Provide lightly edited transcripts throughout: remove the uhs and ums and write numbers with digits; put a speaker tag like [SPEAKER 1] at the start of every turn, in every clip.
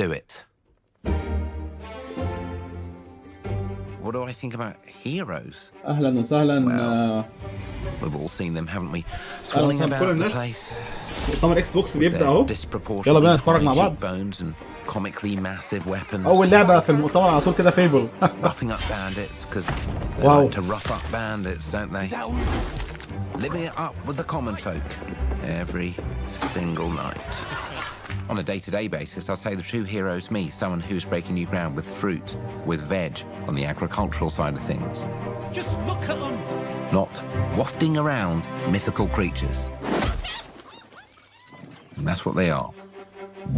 [SPEAKER 1] do it. What do I think about heroes?
[SPEAKER 2] اهلا وسهلا.
[SPEAKER 1] We've all seen them, haven't we?
[SPEAKER 2] اهلا
[SPEAKER 1] Swirling
[SPEAKER 2] وسهلا
[SPEAKER 1] about
[SPEAKER 2] كل
[SPEAKER 1] the
[SPEAKER 2] الناس.
[SPEAKER 1] place.
[SPEAKER 2] مؤتمر اكس بوكس بيبدا اهو.
[SPEAKER 1] Disproportionately
[SPEAKER 2] يلا بينا نتفرج مع
[SPEAKER 1] high
[SPEAKER 2] بعض.
[SPEAKER 1] cheekbones and comically massive weapons.
[SPEAKER 2] اول لعبه في المؤتمر على طول كده فيبل.
[SPEAKER 1] Roughing up bandits because they
[SPEAKER 2] Wow.
[SPEAKER 1] like to rough up bandits, don't they? Living it up with the common folk every single night. On a day-to-day basis, I'd say the true hero is me, someone who's breaking new ground with fruit, with veg, on the agricultural side of things.
[SPEAKER 3] Just look at them.
[SPEAKER 1] Not wafting around mythical creatures. And that's what they are.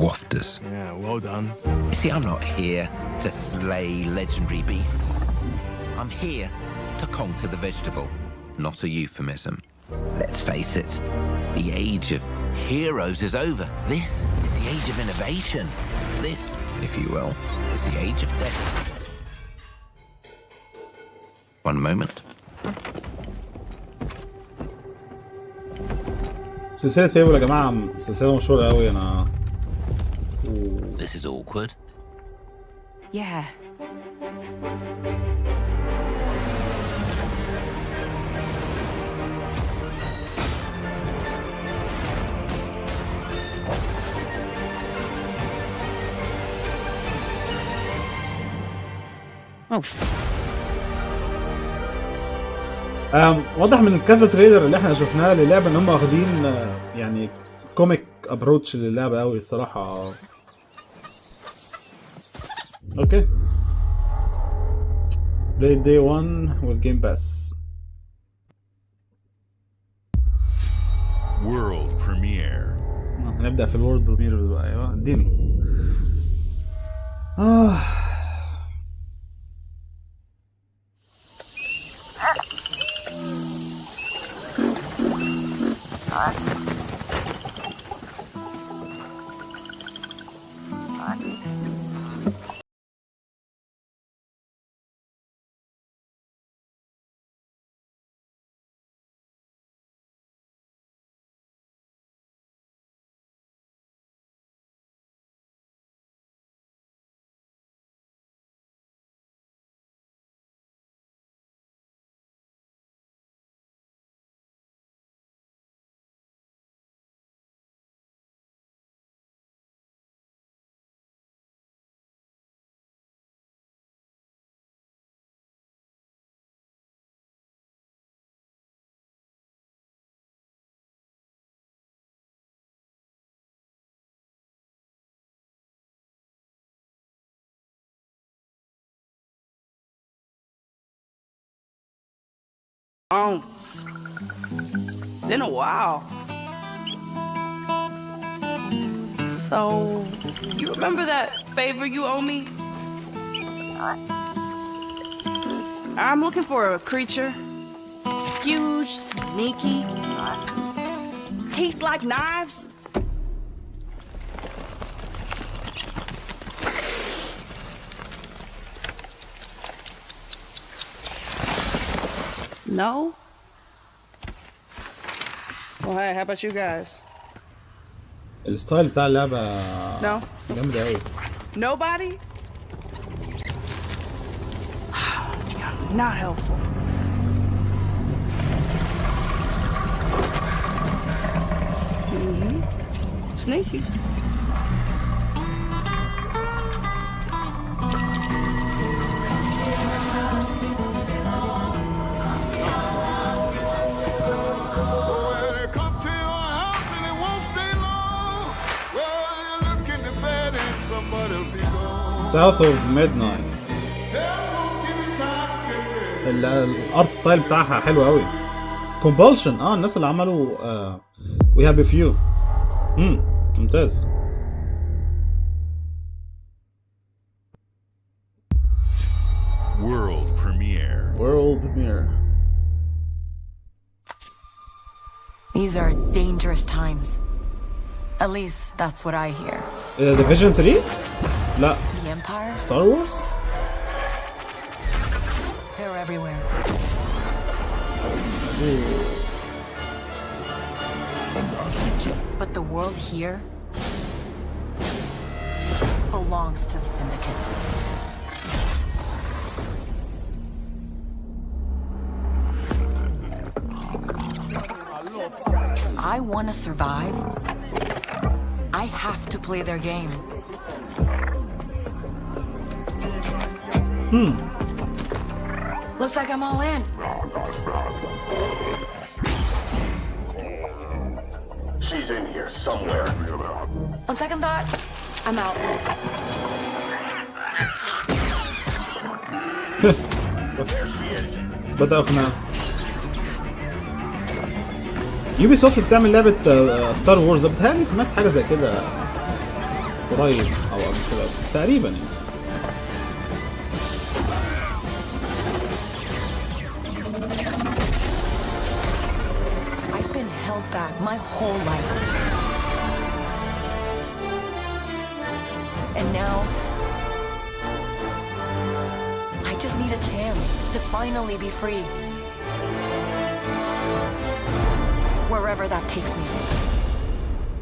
[SPEAKER 1] Wafters.
[SPEAKER 3] Yeah, well done.
[SPEAKER 1] You see, I'm not here to slay legendary beasts. I'm here to conquer the vegetable. Not a euphemism. Let's face it, the age of heroes is over. This is the age of innovation. This, if you will, is the age of death. One moment.
[SPEAKER 2] سلسله فيبل يا جماعه سلسله مشهوره قوي. انا
[SPEAKER 1] This is awkward.
[SPEAKER 4] Yeah.
[SPEAKER 2] واضح من كذا تريلر اللي احنا شفناه للعبه ان هم واخدين يعني كوميك ابروتش للعبه قوي الصراحه. اوكي play day 1 with game pass.
[SPEAKER 5] World premiere.
[SPEAKER 2] هنبدا في الورد بريمير بقى. ايوه اديني.
[SPEAKER 6] Been a while. So, you remember that favor you owe me? I'm looking for a creature. Huge, sneaky, teeth like knives. No? Well, hey, how about you guys?
[SPEAKER 2] الستايل بتاع اللعبه
[SPEAKER 6] No?
[SPEAKER 2] جامد قوي.
[SPEAKER 6] Nobody? Not helpful. Sneaky.
[SPEAKER 2] South of Midnight. الارت ستايل بتاعها حلو قوي. Compulsion الناس اللي عملوا We Have a Few. ممتاز.
[SPEAKER 5] World premiere.
[SPEAKER 2] World premiere.
[SPEAKER 4] These are dangerous times. At least that's what I hear.
[SPEAKER 2] Division 3? لا.
[SPEAKER 4] The Empire?
[SPEAKER 2] Star Wars?
[SPEAKER 4] They're everywhere. But the world here belongs belongs to the syndicates. If I want to survive, I have to play their game.
[SPEAKER 6] Looks like I'm all in.
[SPEAKER 7] She's in here somewhere.
[SPEAKER 6] On second thought, I'm out.
[SPEAKER 2] بدأ أقنع. يوبي سوفت بتعمل لعبة ستار وورز، بتهيألي سمعت حاجة زي كده قريب أو قبل كده تقريبا يعني.
[SPEAKER 4] I've been held back my whole life. And now, I just need a chance to finally be free. Wherever that takes me.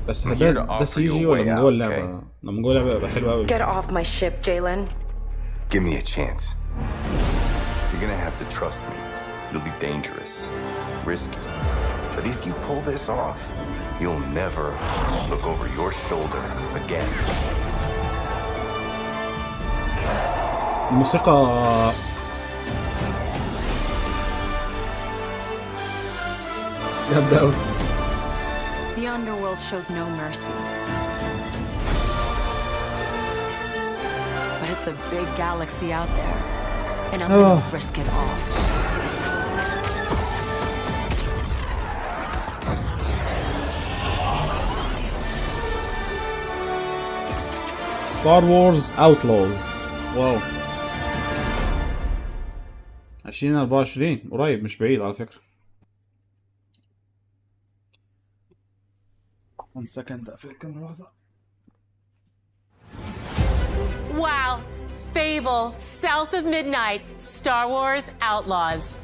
[SPEAKER 2] بس ده سي جي ولا من جوه اللعبة؟ من جوه اللعبة يبقى حلو أوي.
[SPEAKER 6] Get off my ship, Jalen.
[SPEAKER 8] Give me a chance. You're gonna have to trust me. It'll be dangerous, risky. But if you pull this off, you'll never look over your shoulder again.
[SPEAKER 2] الموسيقى جامدة أوي.
[SPEAKER 4] The underworld shows no mercy. But it's a big galaxy out there, and I'm gonna risk it all.
[SPEAKER 2] Star Wars Outlaws. واو. 2024 قريب مش بعيد على فكرة. One second أقفل الكاميرا لحظة.
[SPEAKER 9] Wow! Fable, South of Midnight, Star Wars Outlaws.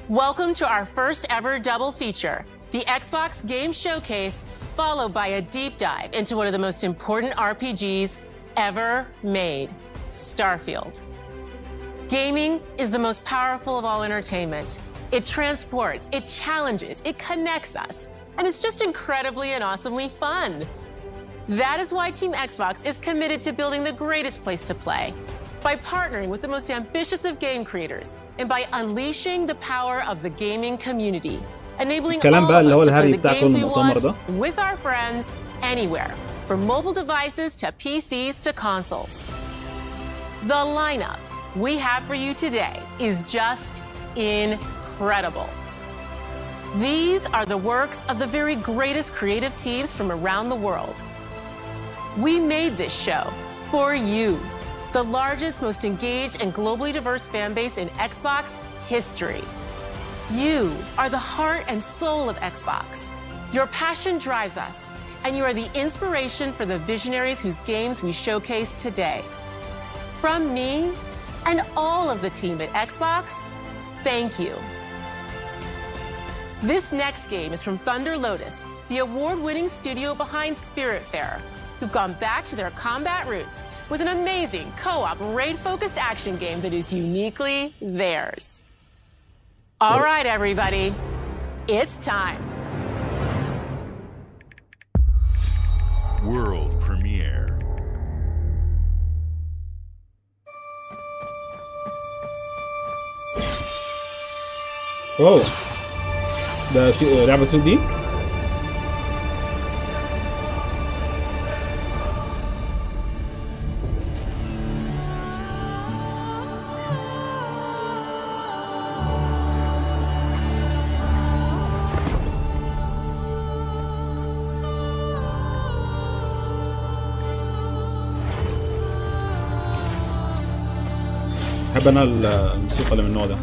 [SPEAKER 9] Welcome to our first ever double feature, the Xbox Game Showcase, followed by a deep dive into one of the most important RPGs ever made, Starfield. Gaming is the most powerful of all entertainment. It transports, it challenges, it connects us, and it's just incredibly and awesomely fun. That is why Team Xbox is committed to building the greatest place to play, by partnering with the most ambitious of game creators, and by unleashing the power of the gaming community, enabling all of us to play the games we want with our friends anywhere, from mobile devices to PCs to consoles. The lineup we have for you today is just incredible. These are the works of the very greatest creative teams from around the world. We made this show for you, the largest, most engaged, and globally diverse fan base in Xbox history. You are the heart and soul of Xbox. Your passion drives us, and you are the inspiration for the visionaries whose games we showcase today. From me and all of the team at Xbox, thank you. This next game is from Thunder Lotus, the award-winning studio behind Spiritfarer, who've gone back to their combat roots with an amazing co-op raid-focused action game that is uniquely theirs. All right, everybody, it's time.
[SPEAKER 5] World premiere.
[SPEAKER 2] واو ده لعبة 2D. بحب انا الموسيقى اللي من النوع ده.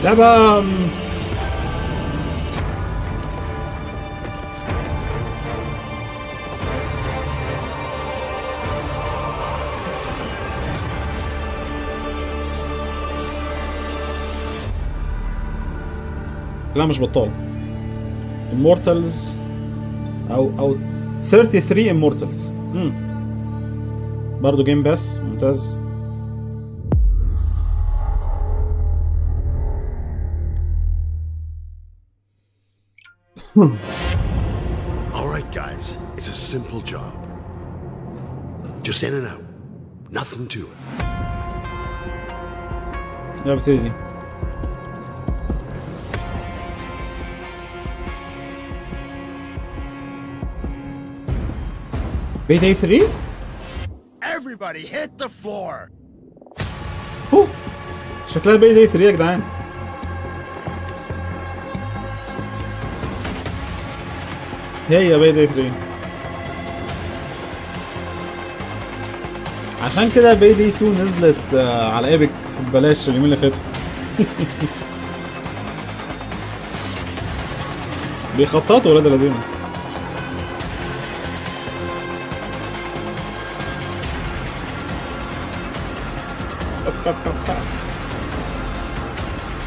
[SPEAKER 2] لعبة لا مش بطال. Immortals او 33 Immortals. برضو جيم باس ممتاز.
[SPEAKER 10] All right, guys, it's a simple job. Just in and out. Nothing to it.
[SPEAKER 2] يا بتدي Payday 3.
[SPEAKER 10] Everybody hit the floor.
[SPEAKER 2] شكلها Payday 3 يا جدعان. هي Payday 3. عشان كده Payday 2 نزلت على ايبك ببلاش اليومين اللي فاتوا. بيخططوا ولاد الذين.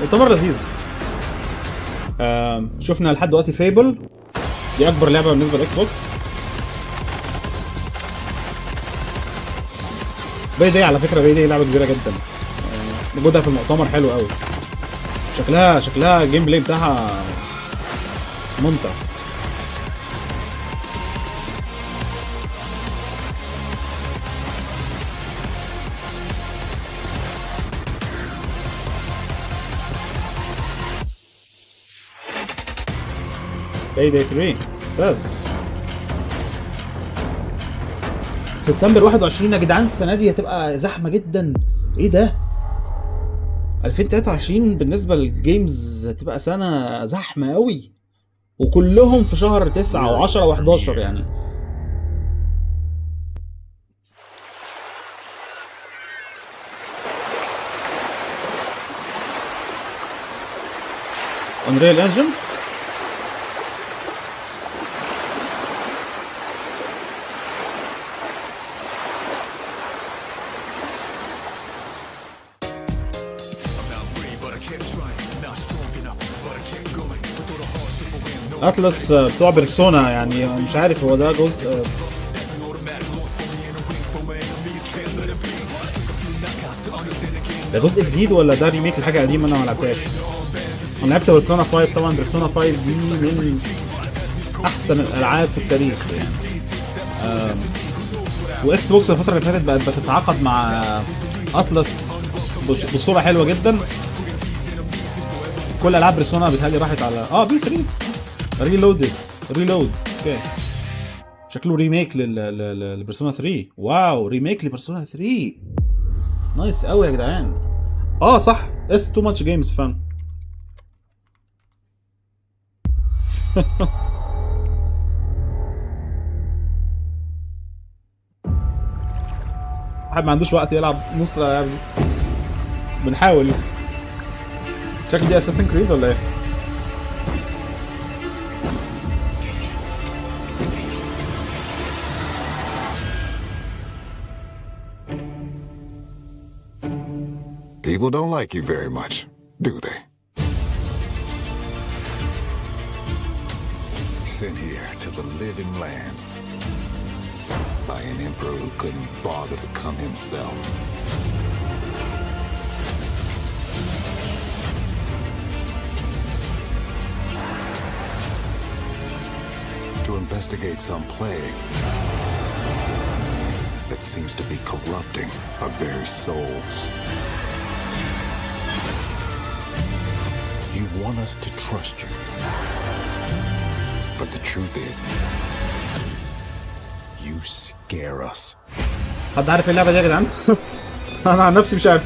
[SPEAKER 2] مؤتمر لذيذ. شفنا لحد دلوقتي فيبل، دي اكبر لعبه بالنسبه للاكس بوكس. Payday على فكره Payday لعبه كبيره جدا، وجودها في المؤتمر حلو قوي. شكلها الجيم بلاي بتاعها ممتع. Payday 3 ممتاز. سبتمبر 21 يا جدعان. السنه دي هتبقى زحمه جدا. ايه ده؟ 2023 بالنسبه للجيمز هتبقى سنه زحمه قوي، وكلهم في شهر 9 و10 و11 يعني. Unreal Engine. اتلس بتوع بيرسونا، يعني مش عارف هو ده جزء ده جزء جديد ولا ده ريميك لحاجه قديمه انا ما لعبتهاش. انا لعبت بيرسونا 5 طبعا. بيرسونا 5 دي من احسن الالعاب في التاريخ يعني. واكس بوكس الفتره اللي فاتت بقت بتتعاقد مع اتلس بصوره حلوه جدا. كل العاب بيرسونا بتهيألي راحت على بي 3 ريلود. اوكي، شكله ريميك لبيرسونا 3. واو، ريميك لبيرسونا 3. نايس قوي يا جدعان. صح، اس تو ماتش جيمز فان. واحد ما عندوش وقت يلعب نص يعني. بنحاول. شكل دي اساسن كريد ولا ايه؟
[SPEAKER 11] People don't like you very much, do they? Sent here to the living lands by an emperor who couldn't bother to come himself. To investigate some plague that seems to be corrupting our very souls. You want us to trust you. But the truth is, you scare us.
[SPEAKER 2] حد عارف اللعبة دي يا جدعان؟ أنا عن نفسي مش عارف.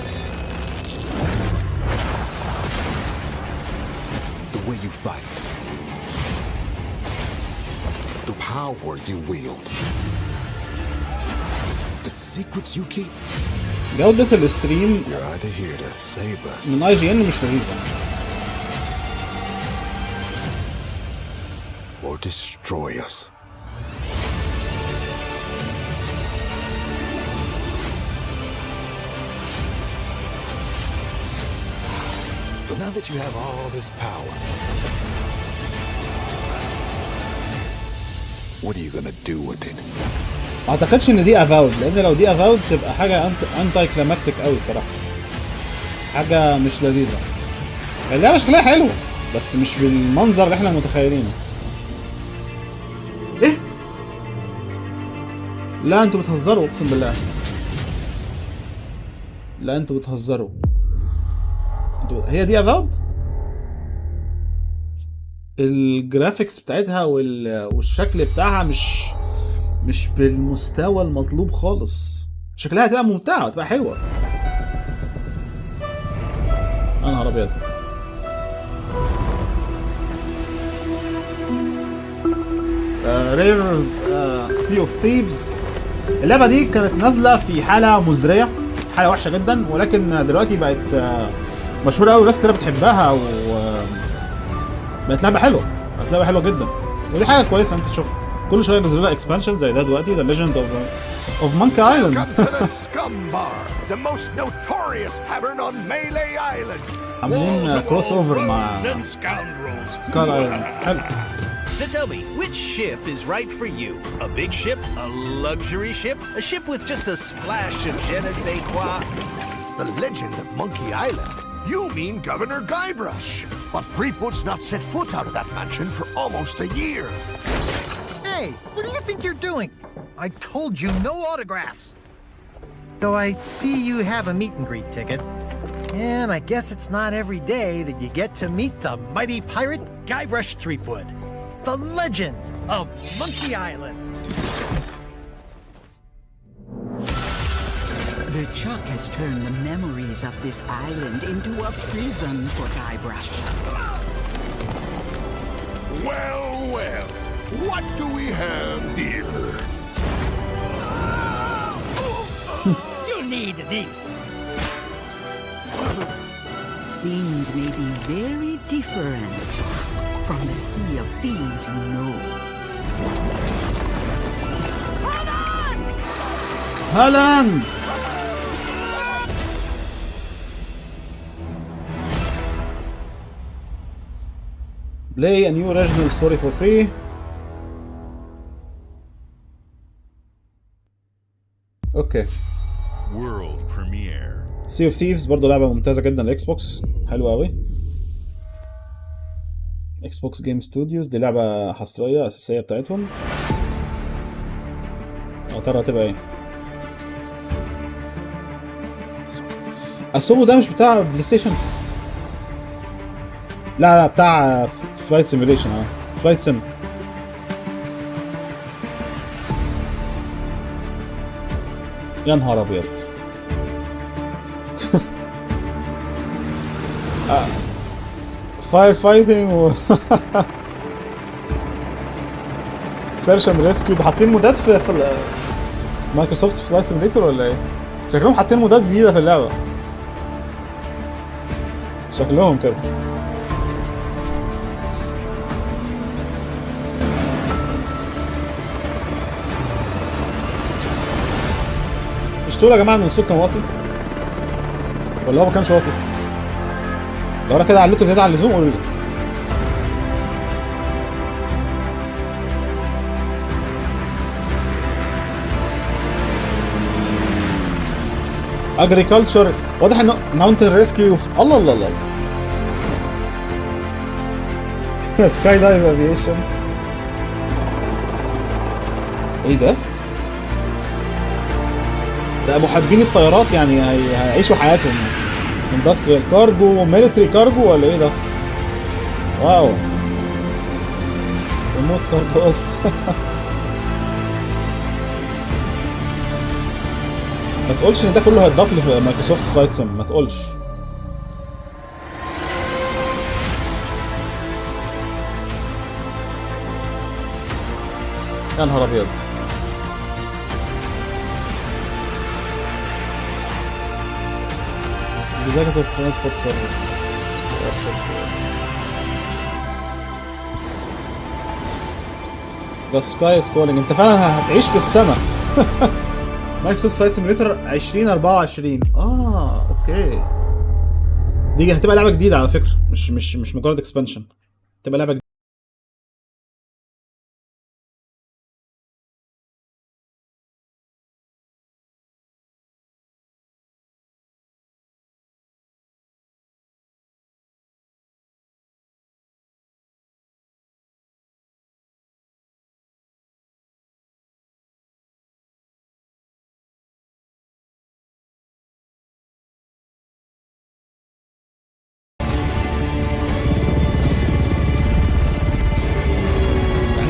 [SPEAKER 11] The way you fight, the power you wield, the secrets you keep.
[SPEAKER 2] جودة الستريم
[SPEAKER 11] You're either here to save us
[SPEAKER 2] من IGN مش لذيذة.
[SPEAKER 11] destroy us. So now that you have all this power, what are you gonna do with it?
[SPEAKER 2] ما اعتقدش ان دي افاود، لان لو دي افاود تبقى حاجه انتي كلاماتيك قوي الصراحه، حاجه مش لذيذه. اللعبه شكلها حلو بس مش بالمنظر اللي احنا متخيلينه. ايه؟ لا انتوا بتهزروا اقسم بالله. لا انتوا بتهزروا. هي دي افاود؟ الجرافيكس بتاعتها والشكل بتاعها مش بالمستوى المطلوب خالص. شكلها هتبقى ممتعه وهتبقى حلوه. يا نهار ابيض. ريرز سي اوف ثيفز. اللعبه دي كانت نازله في حاله مزريه، حاله وحشه جدا، ولكن دلوقتي بقت مشهوره قوي وناس كتير بتحبها، و بقت لعبه حلوه، بقت لعبه حلوه جدا، ودي حاجه كويسه. انت تشوف كل شويه ينزلوا لها اكسبانشن زي ده دلوقتي، ذا ليجند اوف مونكي ايلاند. عاملين كروس اوفر مع سكال ايلاند. حلو.
[SPEAKER 3] So tell me, which ship is right for you? A big ship? A luxury ship? A ship with just a splash of je ne sais quoi?
[SPEAKER 10] The legend of Monkey Island? You mean Governor Guybrush. But Threepwood's not set foot out of that mansion for almost a year.
[SPEAKER 12] Hey, what do you think you're doing? I told you no autographs. Though I see you have a meet and greet ticket. And I guess it's not every day that you get to meet the mighty pirate Guybrush Threepwood. The legend of Monkey Island.
[SPEAKER 13] LeChuck has turned the memories of this island into a prison for Guybrush.
[SPEAKER 10] Well, well, what do we have here?
[SPEAKER 12] You need these.
[SPEAKER 13] Things may be very different from the Sea of Thieves you know.
[SPEAKER 2] هالاند. Play a new original story for free. اوكي.
[SPEAKER 5] World premiere.
[SPEAKER 2] Sea of Thieves برضه لعبة ممتازة جدا للإكس بوكس، حلوة أوي. اكس بوكس جيم ستوديوز، دي لعبة حصرية أساسية بتاعتهم. يا ترى هتبقى ايه؟ السولو ده مش بتاع بلاي ستيشن؟ لا بتاع فلايت سيميوليشن. فلايت سيم. يا نهار ابيض. فاير فايتنج سيرش اند ريسكيو. ده حاطين مودات في مايكروسوفت فلايت سيميوليتور ولا ايه؟ شكلهم حاطين مودات جديده في اللعبه، شكلهم كده. مش تقول يا جماعه ان الصوت كان واطي ولا هو ما كانش واطي؟ لو انا كده عليته زياده عن اللزوم قولوا لي. اجريكلتشر، واضح انه ماونتن ريسكيو. الله الله الله. سكاي دايف افيشن. ايه ده؟ ده محبين الطيارات يعني هيعيشوا حياتهم. اندستريال كارجو، ميليتري كارجو ولا ايه ده؟ واو. ريموت كارجو اوبس. ما تقولش ان ده كله هيتضاف لي في مايكروسوفت فلايت سيم، ما تقولش. يا نهار ابيض. Executive Transport Service. The sky is calling. انت فعلا هتعيش في السماء. مايكروسوفت فلايت سيميوليتر 2024. اوكي. دي هتبقى لعبه جديده على فكره، مش مجرد اكسبانشن، هتبقى لعبه جديده.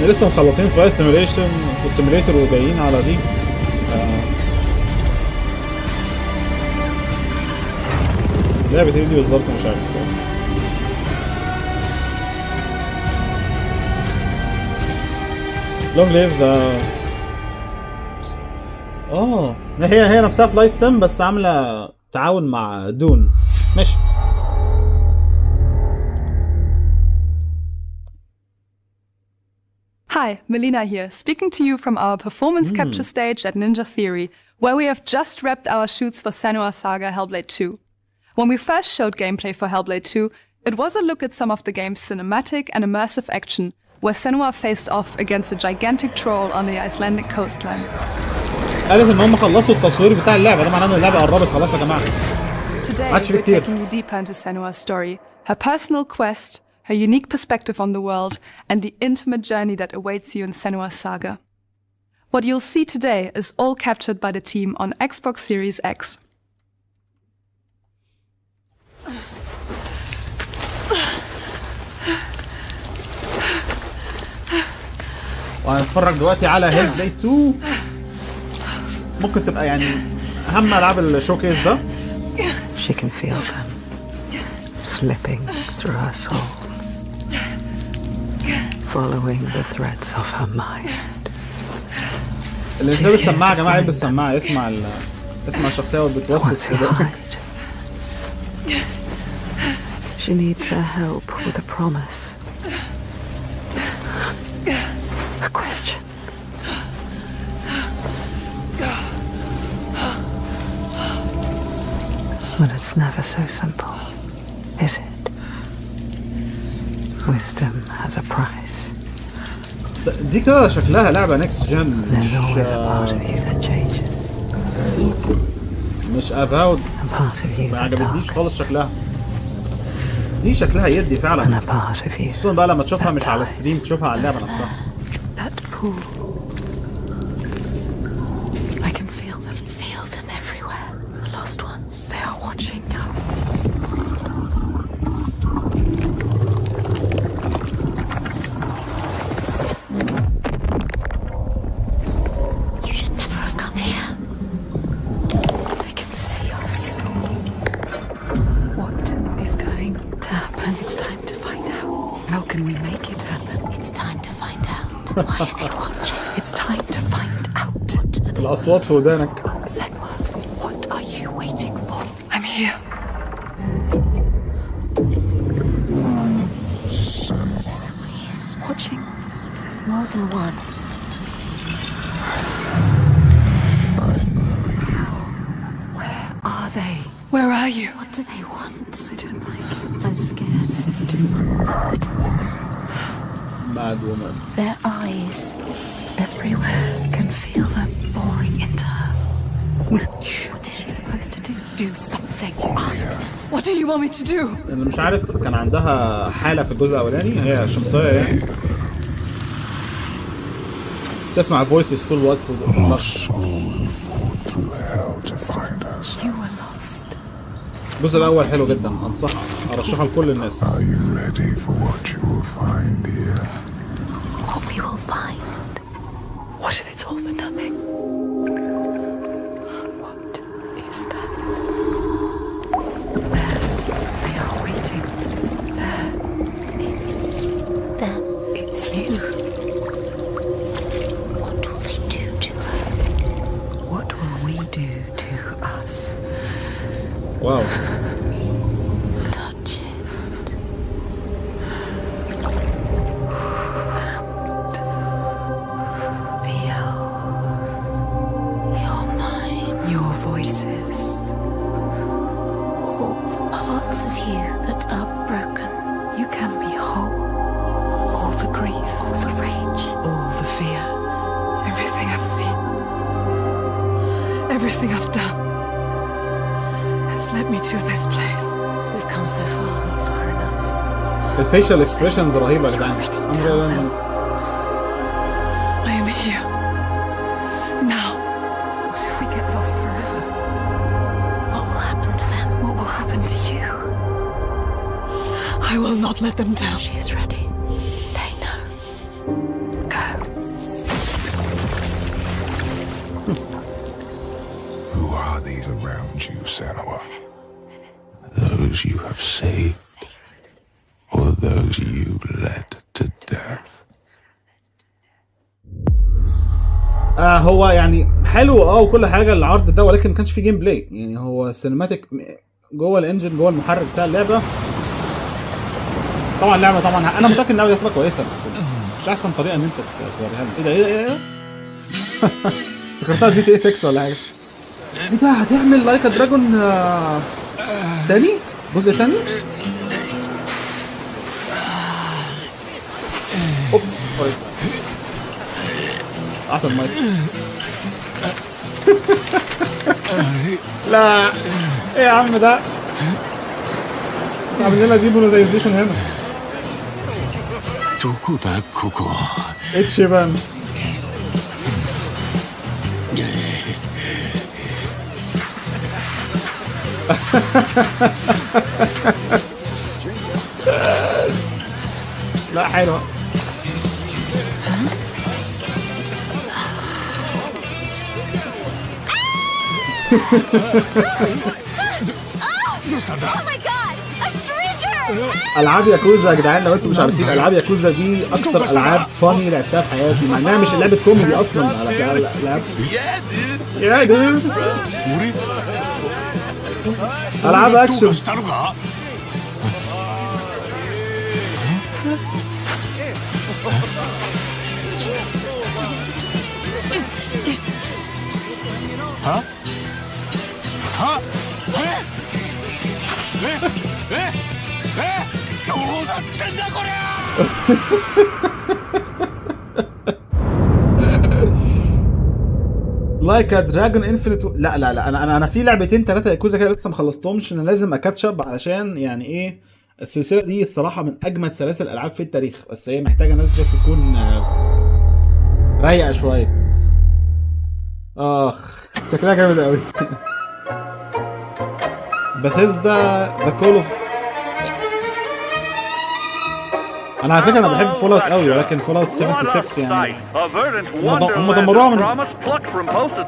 [SPEAKER 2] لسه مخلصين فلايت سيميوليتر وجايين على دي. لعبة ايه دي بالظبط مش عارف الصراحة. لونج ليف ذا هي نفسها فلايت سيم بس عاملة تعاون مع دون. ماشي.
[SPEAKER 14] Hi, Melina here, speaking to you from our performance capture stage at Ninja Theory, where we have just wrapped our shoots for Senua's Saga Hellblade 2. When we first showed gameplay for Hellblade 2, it was a look at some of the game's cinematic and immersive action, where Senua faced off against a gigantic troll on the Icelandic coastline.
[SPEAKER 2] قالت ان هم خلصوا التصوير بتاع اللعبة، ده معناه ان اللعبة قربت خلاص يا جماعة.
[SPEAKER 14] Today we're taking you deeper into Senua's story, her personal quest, her unique perspective on the world, and the intimate journey that awaits you in Senua's Saga. What you'll see today is all captured by the team on Xbox Series X.
[SPEAKER 2] وهنتفرج دلوقتي على هيلبلايد 2. ممكن تبقى يعني اهم العاب الشوكيس ده.
[SPEAKER 15] She can feel them slipping through her soul, following the threads of her mind.
[SPEAKER 2] اللي لابس السماعة يا جماعة يلبس السماعة، يسمع الشخصية وهي بتوسوس في ده.
[SPEAKER 15] She needs their help with a promise, a question. But it's never so simple, is it? Wisdom has a price.
[SPEAKER 2] دي كده شكلها لعبة نكست جن، مش افاود. ما عجبتنيش خالص شكلها. دي شكلها يدي فعلا، خصوصا بقى لما تشوفها مش على ستريم، تشوفها على اللعبة نفسها. الأصوات في ودانك.
[SPEAKER 15] What are you waiting for?
[SPEAKER 14] I'm here.
[SPEAKER 15] Watching more than one. Where are they?
[SPEAKER 14] Where are you?
[SPEAKER 15] What do they want? I don't like it. I'm scared. This is too much.
[SPEAKER 2] Mad woman.
[SPEAKER 15] Their eyes everywhere. Can feel them boring into her. What is she supposed to do? Do something. Ask them.
[SPEAKER 14] What do you want me to do?
[SPEAKER 2] أنا مش عارف، كان عندها حالة في الجزء الأولاني، هي شخصية يعني تسمع voices طول الوقت في المرش. الجزء الأول حلو جدا، أنصح أرشحه لكل الناس.
[SPEAKER 11] Are you ready for what you will find here?
[SPEAKER 15] What we will find? What if it's all for nothing? What is that? There, they are waiting. There, it's them. It's you. What will they do to her? What will we do to us?
[SPEAKER 2] Wow.
[SPEAKER 15] Touch it. And the grief, all the rage, all the fear. Everything I've seen, everything I've done has led me to this place.
[SPEAKER 4] We've come so far, not far enough.
[SPEAKER 2] الفيشل اكسبريشنز رهيبه يا جدعان.
[SPEAKER 15] I am here now. What if we get lost forever?
[SPEAKER 4] What will happen to them?
[SPEAKER 15] What will happen to you? I will not let them down.
[SPEAKER 4] She is ready. They know.
[SPEAKER 15] Go.
[SPEAKER 11] Who are these around you, Sanua? Those you have saved, or those you led to death?
[SPEAKER 2] هو يعني حلو وكل حاجه العرض ده، ولكن ما كانش فيه جيم بلاي. يعني هو سينماتيك جوه الانجن، جوه المحرك بتاع اللعبه. طبعا اللعبه انا متاكد ان اللعبه دي هتبقى كويسه، بس مش احسن طريقه ان انت توريها لي. ايه ده افتكرتها جي تي اي 6 ولا حاجه. ايه ده هتعمل لايك دراجون تاني، جزء تاني؟ اوبس سوري قطع المايك. لا ايه يا عم ده، عامل لنا دي مونتايزيشن هنا. اتشبان لا حلوة. العاب ياكوزا يا جدعان، لو انتم مش عارفين العاب ياكوزا دي اكتر العاب فاني لعبتها في حياتي، مع انها مش لعبه كوميدي اصلا. على العاب يا دود العاب اكشن. لايك دراجون انفينيت. لا انا في لعبتين 3 ياكوزا كده لسه ما خلصتهمش. انا لازم اكاتشب علشان يعني ايه، السلسله دي الصراحه من اجمد سلاسل الالعاب في التاريخ، بس هي محتاجه ناس بس تكون رايقه شويه. شكلها جامد قوي. بثيسدا ذا كول اوف. انا على فكره انا بحب فول اوت قوي، ولكن فول اوت 76 يعني هم دمروها من اللي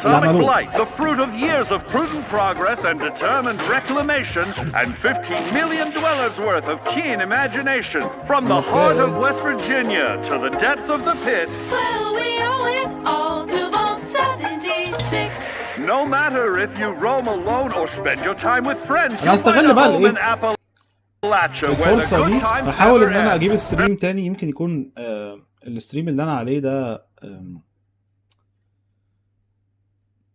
[SPEAKER 2] عملوه.
[SPEAKER 16] The fruit of years of prudent progress and determined reclamation and 15 million dwellers worth of keen imagination from the heart of West Virginia to the depths of the pit.
[SPEAKER 17] Well, we owe it all to Vault 76.
[SPEAKER 16] No matter if you roam alone or spend your time with friends,
[SPEAKER 2] انا هستغل بقى الايه الفرصة دي، بحاول ان انا اجيب ستريم تاني. يمكن يكون الستريم اللي انا عليه ده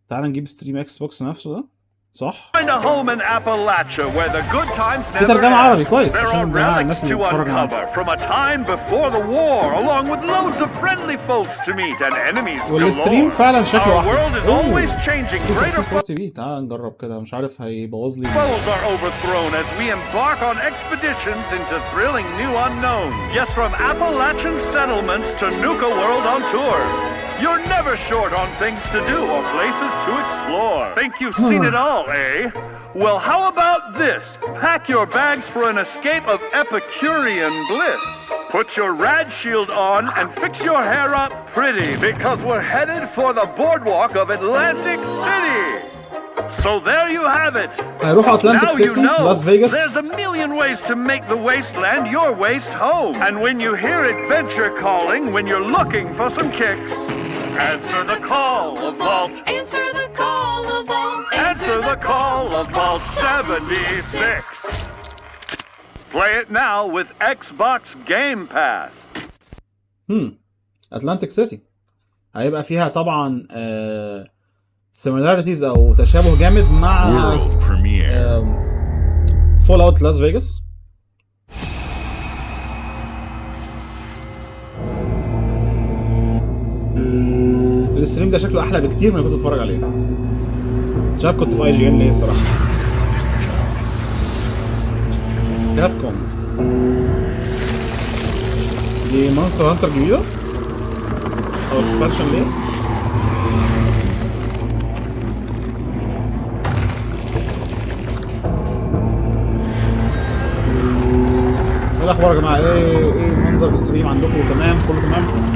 [SPEAKER 2] تعال نجيب ستريم اكس بوكس نفسه ده، صح؟ في ترجمة عربي كويس عشان الجماعة الناس اللي بتتفرج معانا. والستريم فعلا شكله احلى. تعال نجرب كده، مش عارف هيبوظ لي.
[SPEAKER 16] You're never short on things to do or places to explore. Think you've seen it all, eh? Well, how about this? Pack your bags for an escape of Epicurean bliss. Put your rad shield on and fix your hair up pretty, because we're headed for the boardwalk of Atlantic City. So there you have it.
[SPEAKER 2] هيروحوا Atlantic City, Las Vegas.
[SPEAKER 16] There's a million ways to make the wasteland your waste home. And when you hear adventure calling, when you're looking for some kicks, answer the call of Vault.
[SPEAKER 17] Answer the call of Vault.
[SPEAKER 16] Answer the call of Vault 76. Play it now with Xbox Game Pass.
[SPEAKER 2] Atlantic City هيبقى فيها طبعا similarities او تشابه جامد مع فول اوت لاس فيجاس. الستريم ده شكله احلى بكتير من اللي كنت بتفرج عليه. مش عارف كنت في IGN ليه الصراحه. كابكوم دي مونستر هانتر جديده او اكسبانشن ليه؟ ايه الاخبار يا جماعه؟ ايه منظر الستريم عندكم؟ تمام؟ كله تمام؟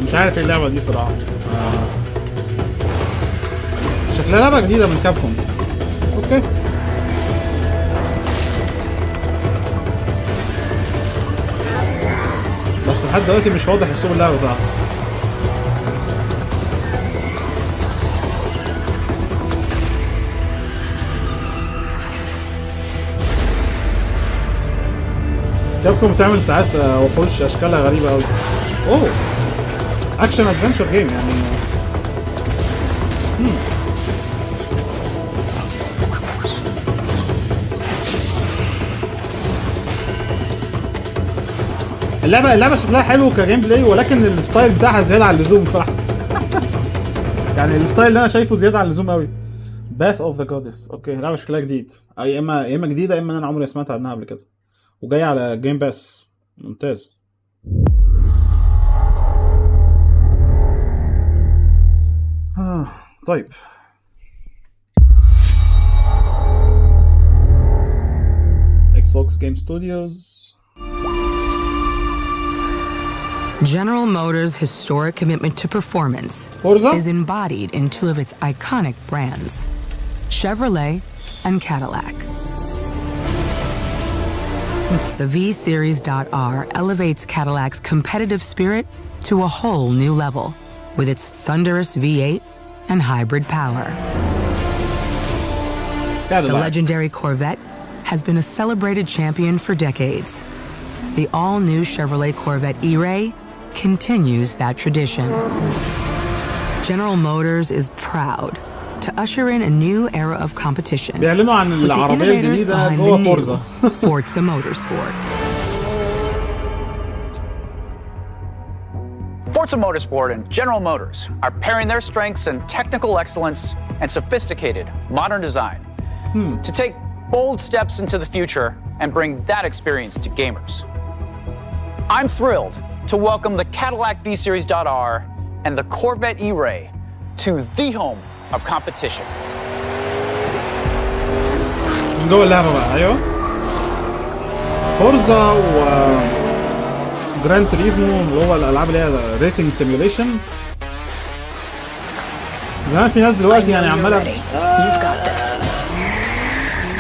[SPEAKER 2] مش عارف ايه اللعبه دي صراحه. شكلها لعبه جديده من كابكوم. اوكي بس لحد دلوقتي مش واضح اسلوب اللعبه بتاعها. كابكوم بتعمل ساعات وحوش اشكالها غريبه قوي. اوه اكشن ادفنشر جيم يعني. اللعبه شكلها حلو كجيم بلاي، ولكن الستايل بتاعها زياده عن اللزوم صراحه. يعني الستايل اللي انا شايفه زياده عن اللزوم قوي. باث اوف ذا جودس. اوكي لعبه شكلها جديد، يا اما جديده يا اما انا عمري ما سمعت عنها قبل كده، وجايه على جيم باس. ممتاز. طيب Xbox Game Studios.
[SPEAKER 18] General Motors' historic commitment to performance is embodied in two of its iconic brands, Chevrolet and Cadillac. The V-Series.R elevates Cadillac's competitive spirit to a whole new level with its thunderous V8 and hybrid power. Cadillac. The legendary Corvette has been a celebrated champion for decades. The all-new Chevrolet Corvette E-Ray continues that tradition. General Motors is proud to usher in a new era of competition with the innovators behind the new Forza Motorsport.
[SPEAKER 19] Forza Motorsport and General Motors are pairing their strengths in technical excellence and sophisticated modern design to take bold steps into the future and bring that experience to gamers. I'm thrilled to welcome the Cadillac V-Series.R and the Corvette E-Ray to the home of competition.
[SPEAKER 2] من جوه اللعبه بقى. ايوه فورزا و جراند توريزمو اللي هو الالعاب اللي هي ريسنج سيميوليشن. زمان في ناس دلوقتي يعني عماله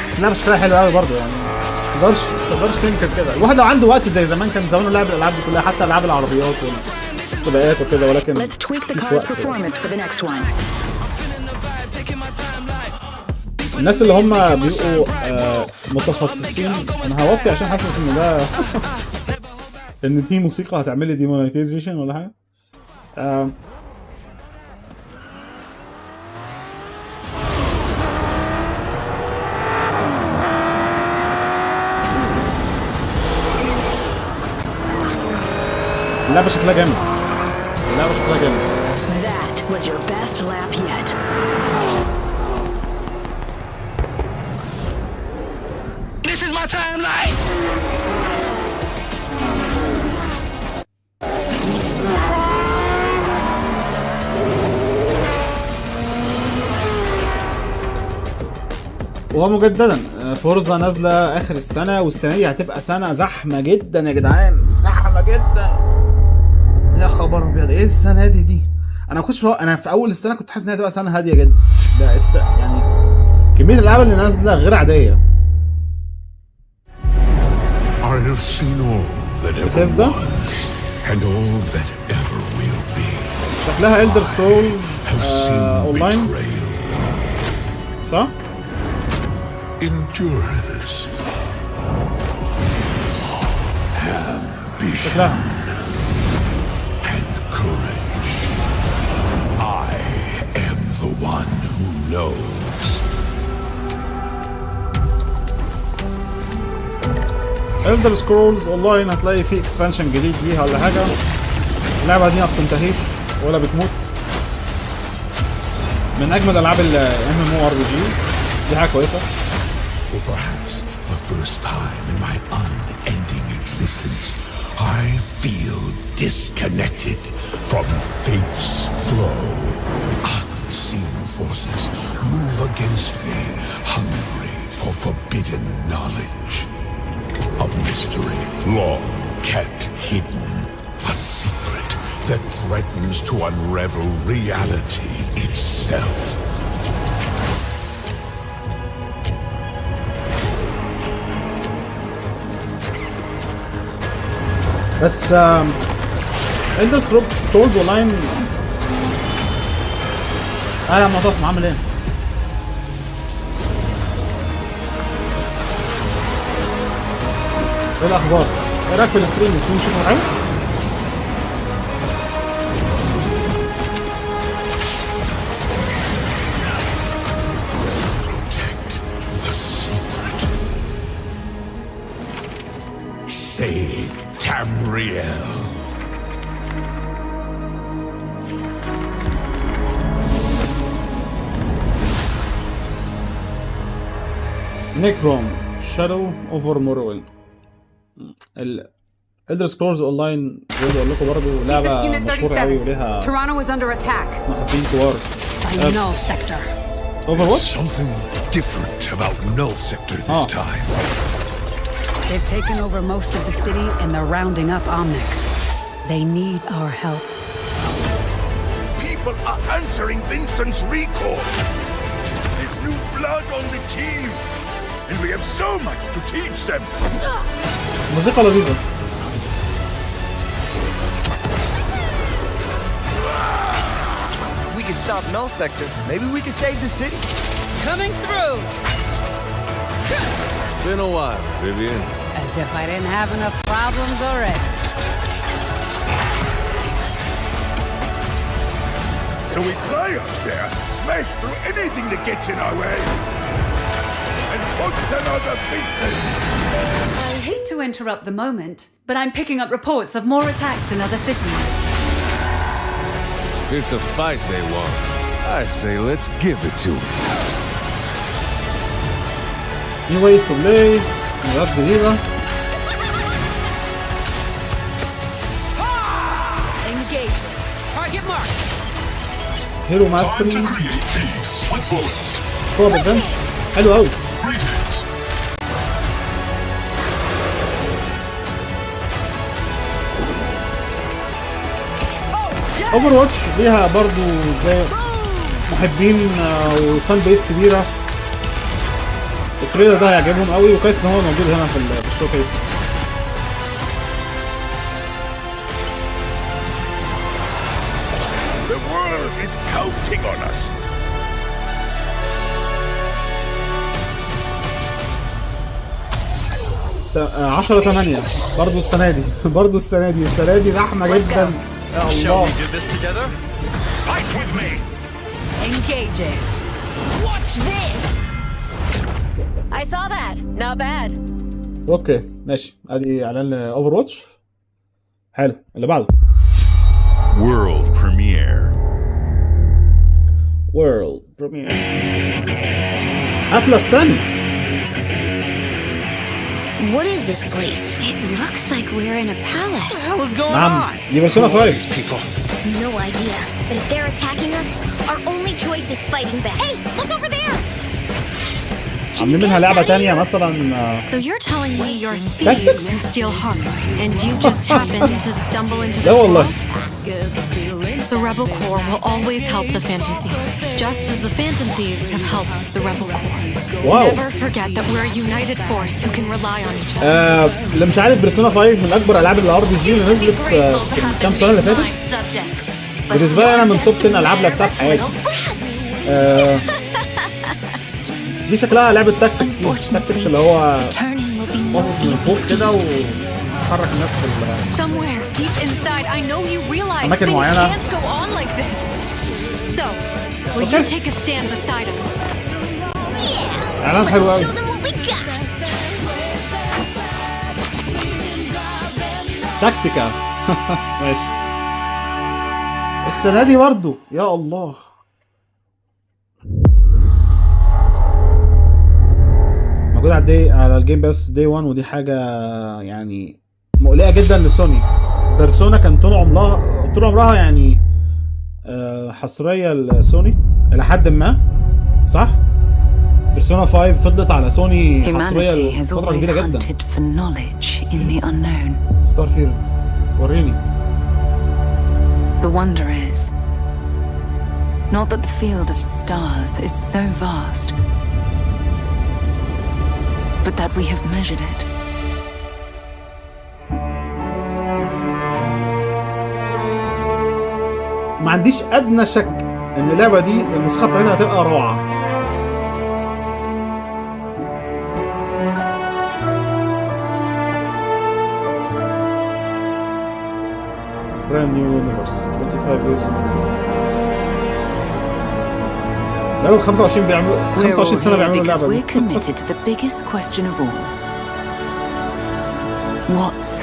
[SPEAKER 2] بس اللعبه شكلها حلو قوي برضه يعني. ما تقدرش تنكر كده. الواحد لو عنده وقت زي زمان كان زمانه لعب الالعاب دي كلها، حتى العاب العربيات والسباقات وكده، ولكن مفيش وقت. الناس اللي هم بيبقوا متخصصين، انا هوطي عشان حاسس ان ده ان دي موسيقى هتعمل لي ديمونيتايزيشن ولا حاجه. اللعبه شكلها جامد.
[SPEAKER 15] That was your best lap yet.
[SPEAKER 17] This is my timeline.
[SPEAKER 2] ومجددا فورزا نازله اخر السنه، والسنه دي هتبقى سنه زحمه جدا يا جدعان، زحمه جدا. يا خبر ابيض، ايه السنه دي؟ انا كنتش انا في اول السنه كنت حاسس انها هتبقى سنه هاديه جدا. ده يعني كميه الالعاب اللي نازله غير عاديه.
[SPEAKER 11] I have seen all that ever was and all that ever will be.
[SPEAKER 2] شكلها Elder Scrolls اونلاين صح؟
[SPEAKER 11] Endurance. Ambition. And courage. I am the one who knows.
[SPEAKER 2] Elder Scrolls اونلاين هتلاقي فيه اكسبانشن جديد ليها ولا حاجه. اللعبه دي ما بتنتهيش ولا بتموت، من اجمد العاب ال MMORPG. دي حاجه كويسه.
[SPEAKER 11] For perhaps the first time in my unending existence, I feel disconnected from fate's flow. Unseen forces move against me, hungry for forbidden knowledge. A mystery long kept hidden. A secret that threatens to unravel reality itself.
[SPEAKER 2] بس Elder Scrolls اونلاين يا معتصم عامل ايه؟ ايه الاخبار؟ ايه رايك في الستريم شوفوا حلو؟
[SPEAKER 11] Protect the secret. Save Tamriel.
[SPEAKER 2] نيكروم شادو اوفر مورول. Elder Scrolls اونلاين زي ما بقول لكم برضه لعبه مشهوره قوي وليها
[SPEAKER 20] Toronto is under attack.
[SPEAKER 2] محبين كبار.
[SPEAKER 20] Null sector.
[SPEAKER 2] Overwatch?
[SPEAKER 10] Something different about Null Sector this time.
[SPEAKER 20] They've taken over most of the city and they're rounding up Omnics. They need our help.
[SPEAKER 10] People are answering Winston's recall. There's new blood on the team. And we have so much to teach them.
[SPEAKER 2] موسيقى لذيذة.
[SPEAKER 21] If we can stop Null Sector, maybe we can save the city.
[SPEAKER 20] Coming through!
[SPEAKER 22] Been a while, Vivian.
[SPEAKER 20] As if I didn't have enough problems already.
[SPEAKER 10] So we fly up there, smash through anything that gets in our way, and focus on other business.
[SPEAKER 15] I hate to interrupt the moment, but I'm picking up reports of more attacks in other cities.
[SPEAKER 22] It's a fight they want. I say let's give it to them.
[SPEAKER 2] New ways to play. مباريات جديدة.
[SPEAKER 20] Engage. Target mark.
[SPEAKER 2] هيرو ماستري. كوب ادفانس. حلو قوي. اوفر واتش ليها برضو زي محبين وفان بيس كبيره. التريلر ده هيعجبهم قوي وكويس ان هو موجود هنا في الشو كيس.
[SPEAKER 10] The world is counting on us.
[SPEAKER 2] عشرة 8 برضو السنة دي. السنة دي زحمة جدا. يا الله.
[SPEAKER 20] Engaging.
[SPEAKER 23] Watch this. I saw that. Not bad.
[SPEAKER 2] اوكي ماشي، ادي اعلان اوفر واتش. حلو، اللي بعده.
[SPEAKER 5] World premiere.
[SPEAKER 2] أطلس تاني.
[SPEAKER 23] What is this place? It looks like we're in a palace.
[SPEAKER 10] What the hell is going
[SPEAKER 2] نعم.
[SPEAKER 10] on?
[SPEAKER 2] دي بيرسونا 5.
[SPEAKER 23] No idea. But if they're attacking us, our only choice is fighting back. Hey, look over there.
[SPEAKER 2] عاملين منها لعبة تانية مثلا.
[SPEAKER 23] So you're telling me you're thieves who steal hearts, and you just happened to stumble into
[SPEAKER 2] لا
[SPEAKER 23] this
[SPEAKER 2] والله.
[SPEAKER 23] world? The Rebel Corps will always help the Phantom Thieves, just as the Phantom Thieves have helped the Rebel Corps.
[SPEAKER 2] Wow.
[SPEAKER 23] Never forget that we're a united force who can rely on each other.
[SPEAKER 2] اللي مش عارف بيرسونا 5 من أكبر ألعاب الار بي جي اللي نزلت في الكام سنة اللي فاتت.
[SPEAKER 23] My subjects.
[SPEAKER 2] بالنسبه لي انا من توب 10 العاب لعبتها في حياتي. دي شكلها لعبه تاكتكس، تاكتكس اللي هو باصص من فوق كده وحرك الناس في اماكن معينه. اعلان حلو قوي. تكتيكا. ماشي. السنه دي برضه يا الله. موجود على الجيم بس دي 1، ودي حاجه يعني مقلقه جدا لسوني. بيرسونا كان طول عمرها يعني حصريه لسوني الى حد ما، صح؟ بيرسونا 5 فضلت على سوني حصريه فتره كبيره جدا. ستار فيلد وريني.
[SPEAKER 4] The wonder is not that the field of stars is so vast, but that we have measured it.
[SPEAKER 2] ما عنديش ادنى شك ان اللعبه دي الموسيقى بتاعتها هتبقى روعه. brand new universe 25 years بقالهم 25 سنه بيعملوا اللعبه دي.
[SPEAKER 4] We're committed to the biggest question of all. What's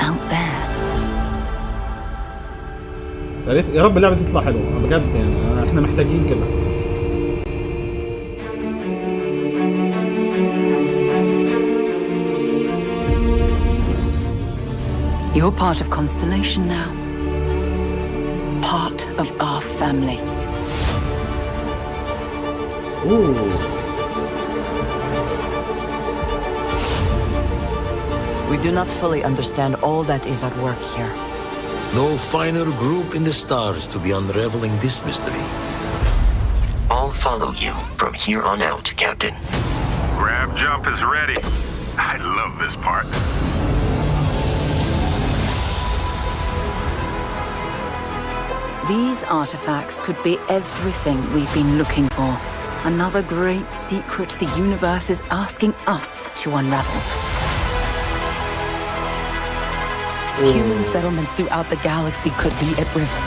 [SPEAKER 4] out there?
[SPEAKER 2] يا رب اللعبه دي تطلع حلوه بجد، يعني احنا محتاجين كده.
[SPEAKER 4] You're part of Constellation now. Part of our family.
[SPEAKER 2] Ooh.
[SPEAKER 1] We do not fully understand all that is at work here.
[SPEAKER 6] No finer group in the stars to be unraveling this mystery.
[SPEAKER 7] I'll follow you from here on out, Captain.
[SPEAKER 5] Grab jump is ready. I love this part.
[SPEAKER 4] These artifacts could be everything we've been looking for. Another great secret the universe is asking us to unravel.
[SPEAKER 1] Human settlements throughout the galaxy could be at risk.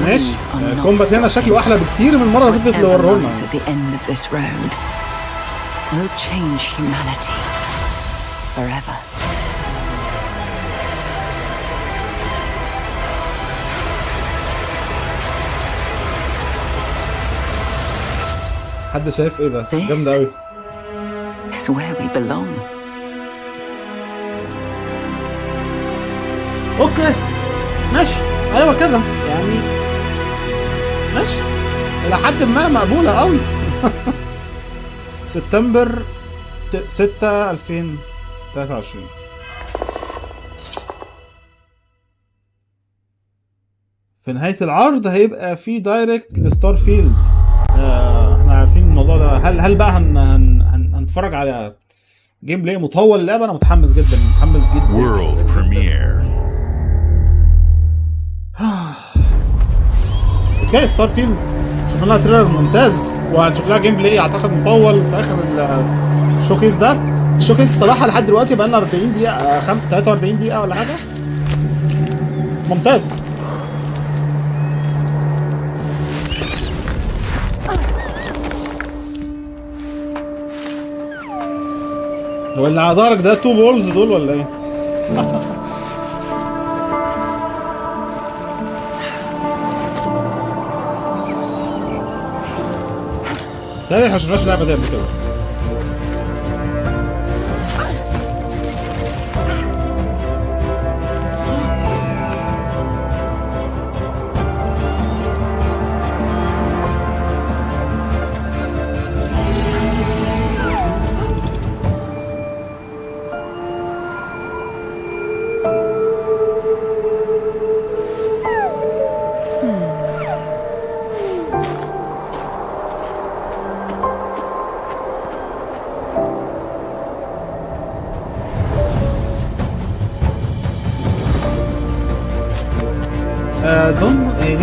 [SPEAKER 2] ماشي. الكومبات هنا شكله احلى بكتير من المره اللي فاتت اللي وروه لنا.
[SPEAKER 4] At the end of this road will change humanity forever.
[SPEAKER 2] حد شايف ايه ده؟ جامده قوي.
[SPEAKER 4] Is where we belong.
[SPEAKER 2] اوكي ماشي. ايوه كده يعني ماشي الى حد ما مقبوله قوي. سبتمبر 6 2023. في نهايه العرض هيبقى في دايركت لستار فيلد. احنا عارفين الموضوع ده. هل بقى هنتفرج على جيم بلاي مطول اللعبه؟ انا متحمس جدا
[SPEAKER 5] World Premiere.
[SPEAKER 2] اوكي ستار فيلد شوف لها تريلر ممتاز، وهنشوف لها جيم بلاي اعتقد مطول في اخر الشوكيس ده. الشوكيس الصراحه لحد دلوقتي بقى لنا 40 دقيقه 43 دقيقه ولا حاجه. ممتاز. هو اللي على ظهرك ده 2 بولز دول ولا ايه؟ تاني احنا مشفناش اللعبة دي قبل كده.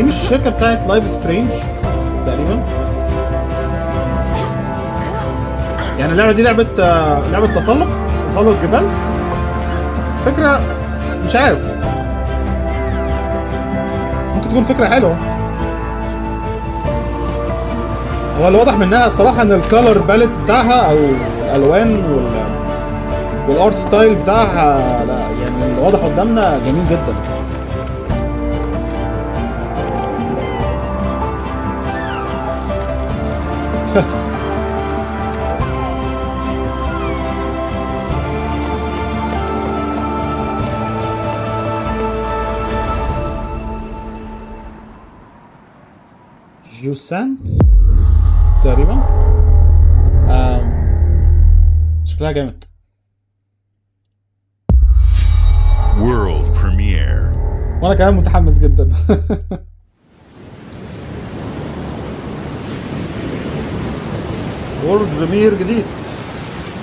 [SPEAKER 2] دي مش الشركه بتاعت لايف سترينج تقريبا؟ يعني اللعبه دي لعبه تسلق جبال. فكره مش عارف، ممكن تكون فكره حلوه. هو اللي واضح منها الصراحه ان الكالر باليت بتاعها او الالوان والارت ستايل بتاعها، لا يعني اللي واضح قدامنا جميل جدا. يوسانت تقريبا. شكلها جامد.
[SPEAKER 11] World premiere.
[SPEAKER 2] وانا كمان متحمس جدا. وورلد بريمير جديد.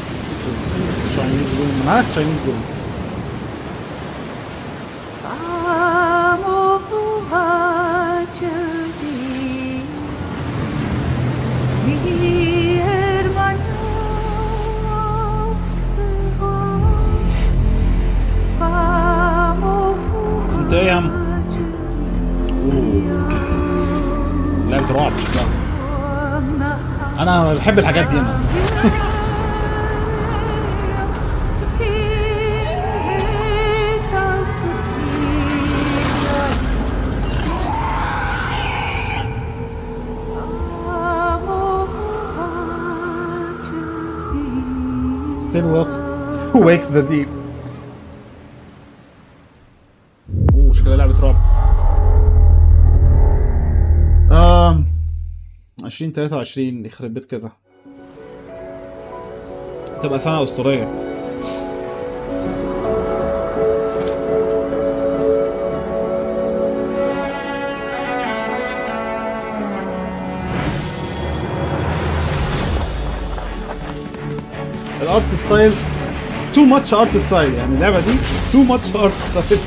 [SPEAKER 2] تشاينيز روم، ما عارف تشاينيز روم. انت ايه يا عم؟ لعبة رعب شكلها. انا بحب الحاجات دي انا. Still wakes the deep. شكلها لعبة رعب. 2023 يخرب بيت كده، تبقى سنة أسطورية. الارت ستايل تو ماتش ارت ستايل، يعني اللعبة دي تو ماتش ارت ستايل.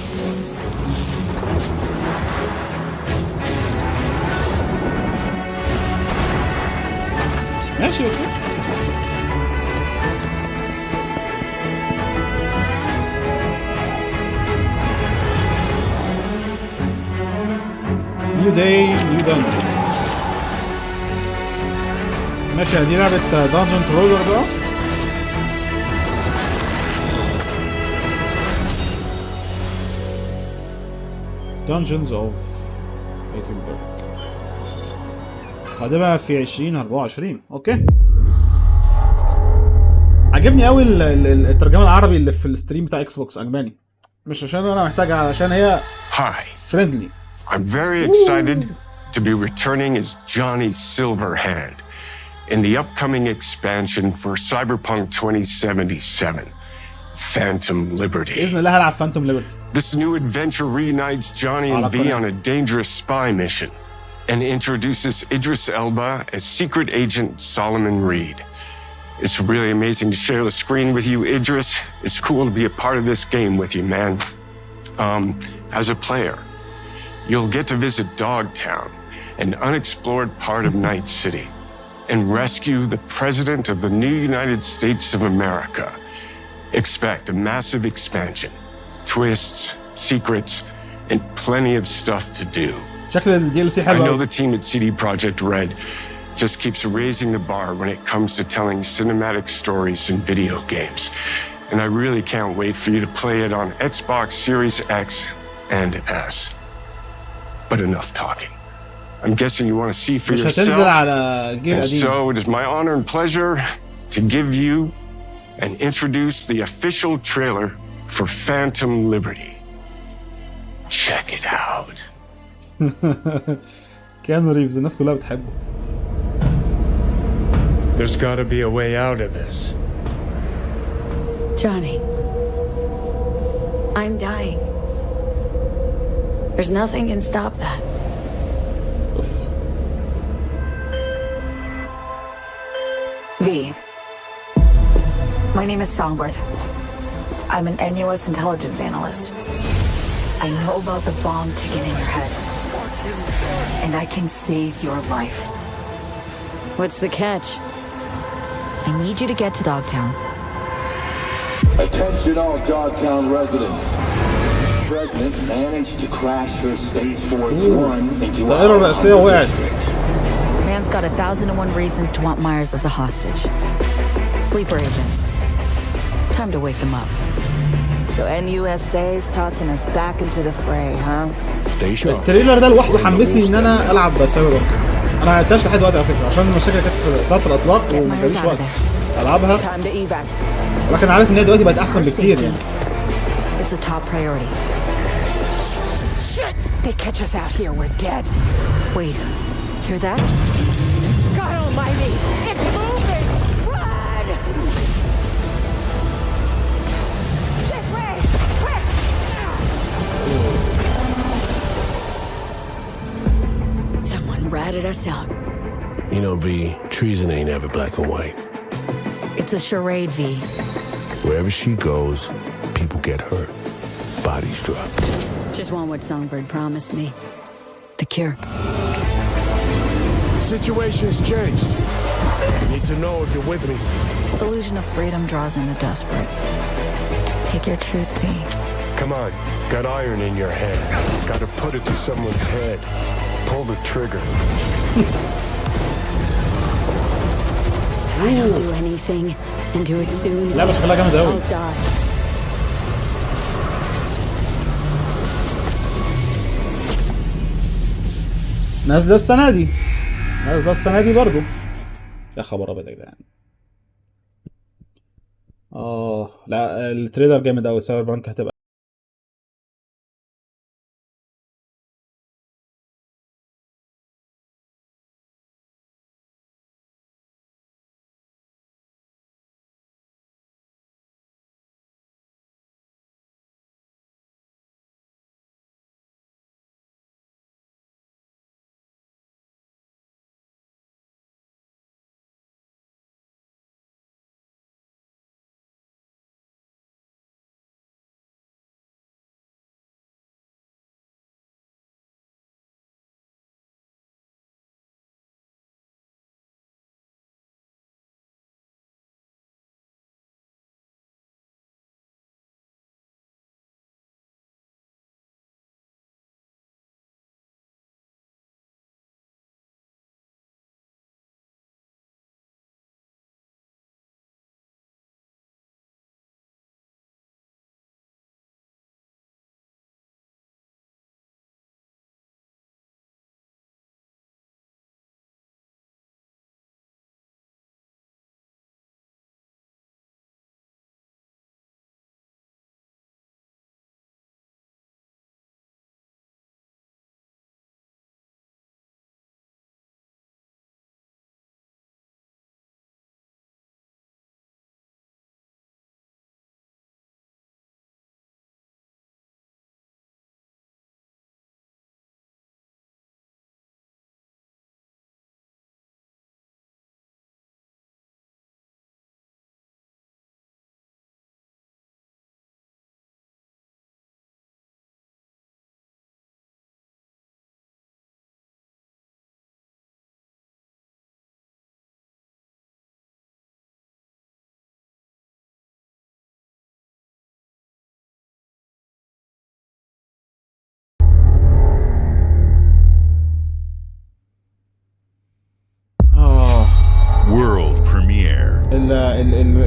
[SPEAKER 2] ماشي اوكي. نيو داي نيو دانجن. ماشي، دي لعبة دانجن كرولر بقى. دانجنز اوف ايتنبرغ قادمة في 2024. اوكي، عجبني قوي الترجمة العربي اللي في الستريم بتاع اكس بوكس، عجباني. مش عشان انا محتاجها، علشان هي فريندلي.
[SPEAKER 11] I'm very excited to be returning as Johnny Silverhand in the upcoming expansion for Cyberpunk 2077, Phantom Liberty.
[SPEAKER 2] بإذن الله هلعب Phantom Liberty.
[SPEAKER 11] This new adventure reunites Johnny and V on a dangerous spy mission and introduces Idris Elba as secret agent Solomon Reed. It's really amazing to share the screen with you, Idris. It's cool to be a part of this game with you, man. As a player, you'll get to visit Dogtown, an unexplored part of Night City, and rescue the President of the new United States of America. Expect a massive expansion, twists, secrets, and plenty of stuff to do. I know the team at CD Projekt Red just keeps raising the bar when it comes to telling cinematic stories in video games. And I really can't wait for you to play it on Xbox Series X and S. But enough talking. I'm guessing you want to see for yourself. And so it is my honor and pleasure to give you and introduce the official trailer for Phantom Liberty. Check it out.
[SPEAKER 2] كيانو ريفز الناس كلها بتحبه.
[SPEAKER 3] There's got to be a way out of this.
[SPEAKER 8] Johnny, I'm dying. There's nothing can stop that.
[SPEAKER 2] Oof.
[SPEAKER 9] V. My name is Songbird. I'm an NUS intelligence analyst. I know about the bomb ticking in your head. and I can save your life.
[SPEAKER 4] What's the catch? I need you to get to Dogtown.
[SPEAKER 8] Attention all Dogtown residents. The President managed to crash her Space Force 1 into
[SPEAKER 2] الطائرة الرئيسية وقعت.
[SPEAKER 4] Man's got 1,001 reasons to want Myers as a hostage. Sleeper agents. Time to wake them up.
[SPEAKER 1] So NUSA's tossing us back into the fray, huh?
[SPEAKER 2] التريلر ده لوحده حمسني ان انا العب سايبر بانك. انا ما لعبتهاش لحد دلوقتي على فكره عشان المشاكل كانت في ساعه الاطلاق وما جاليش وقت العبها. ولكن عارف ان هي دلوقتي بقت احسن بكتير يعني.
[SPEAKER 4] Is the top priority.
[SPEAKER 1] Shit! They catch us out here, we're dead.
[SPEAKER 4] Wait, hear that?
[SPEAKER 1] God almighty! It's moving! Run! This way! Quick!
[SPEAKER 4] Someone ratted us out.
[SPEAKER 12] You know, V, treason ain't ever black and white.
[SPEAKER 4] It's a charade, V.
[SPEAKER 12] Wherever she goes, people get hurt. Bodies drop.
[SPEAKER 4] Just want what Songbird promised me. The cure.
[SPEAKER 12] Situation's changed. Need to know if you're with me.
[SPEAKER 4] Illusion of freedom draws in the desperate. Pick your truth, V.
[SPEAKER 11] Come on, got iron in your hand. Gotta put it to someone's head. Pull the trigger.
[SPEAKER 4] I don't do anything and do it soon.
[SPEAKER 2] لا بس خلاها جامد قوي.
[SPEAKER 4] I'll die.
[SPEAKER 2] نازله السنه دي. نازله السنه دي برضو. يا خبر ابيض يا جدعان. لا التريلر جامد قوي. سايبر بانك هتبقى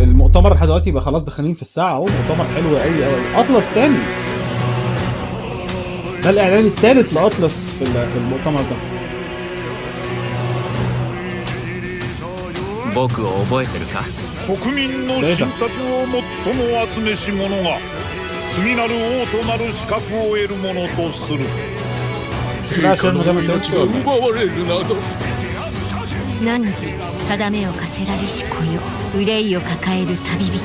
[SPEAKER 2] المؤتمر لحد دلوقتي يبقى خلاص داخلين في الساعه اهو. مؤتمر حلو قوي قوي. اطلس تاني. ده الاعلان الثالث لاطلس في المؤتمر ده.
[SPEAKER 13] 僕を覚えてるか？
[SPEAKER 16] 国民の信託を最も集めし者が次なる王となる資格を得るものとする。
[SPEAKER 13] 陛下の命が奪われるなど。
[SPEAKER 24] 汝定めを課せられし子よ、憂いを抱える旅人よ。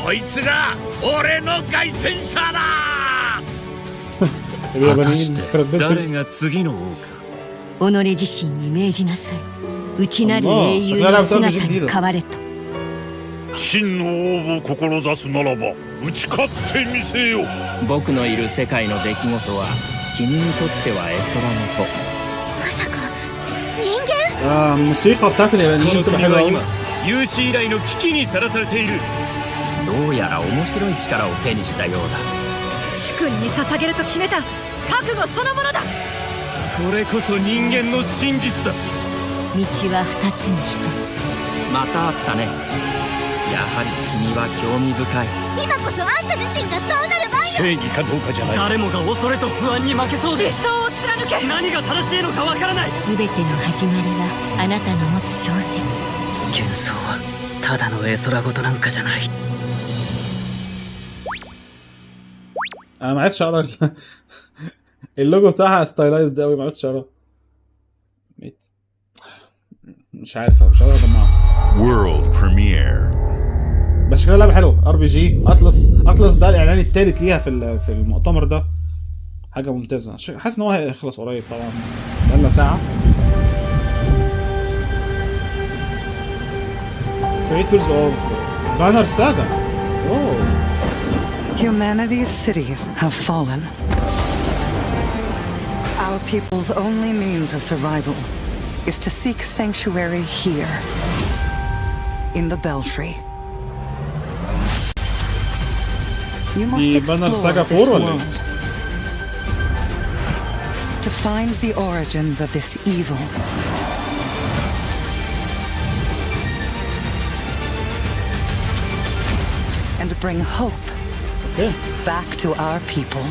[SPEAKER 13] こいつが俺の凱旋者だ。
[SPEAKER 24] 果たして誰が次の王か。己自身に命じなさい。内なる英雄の姿に変われと。
[SPEAKER 16] 真の王を志すならば打ち勝ってみせよ。
[SPEAKER 13] 僕のいる世界の出来事は
[SPEAKER 2] الموسيقى بتاعت اليابانيين بتبقى حلوه قوي.
[SPEAKER 13] 有史以来の危機にさらされている。どうやら面白い力を手にしたようだ。
[SPEAKER 24] 主君に捧げると決めた覚悟そのものだ。
[SPEAKER 13] これこそ人間の真実だ。
[SPEAKER 24] 道は二つに一つ。
[SPEAKER 13] またあったね。やはり君は興味深い。
[SPEAKER 24] 今こそあんた自身がそうなる番よ。
[SPEAKER 13] 正義かどうかじゃない。誰もが恐れと不安に負けそうで。
[SPEAKER 24] 理想を貫け。
[SPEAKER 13] 何が正しいのかわからない。
[SPEAKER 24] 全ての始まりはあなたの持つ小説。
[SPEAKER 13] 幻想はただの絵空事なんかじゃない。
[SPEAKER 2] انا ما عرفتش اقرا اللوجو بتاعها ستايلايزد قوي، ما عرفتش اقرا. مش عارف مش قادر اجمعها.
[SPEAKER 12] World premiere.
[SPEAKER 2] بس شكلها لعبه حلوه. ار بي جي اطلس ده الاعلان الثالث ليها في المؤتمر ده. حاجه ممتازه. حاسس ان هو هيخلص قريب طبعا، بقالنا ساعه. Creators of Banner Saga. Oh.
[SPEAKER 9] Humanity's cities have fallen. Our people's only means of survival is to seek sanctuary here, in the Belfry. You must explore this world to find the origins of this evil. And bring hope back to our people.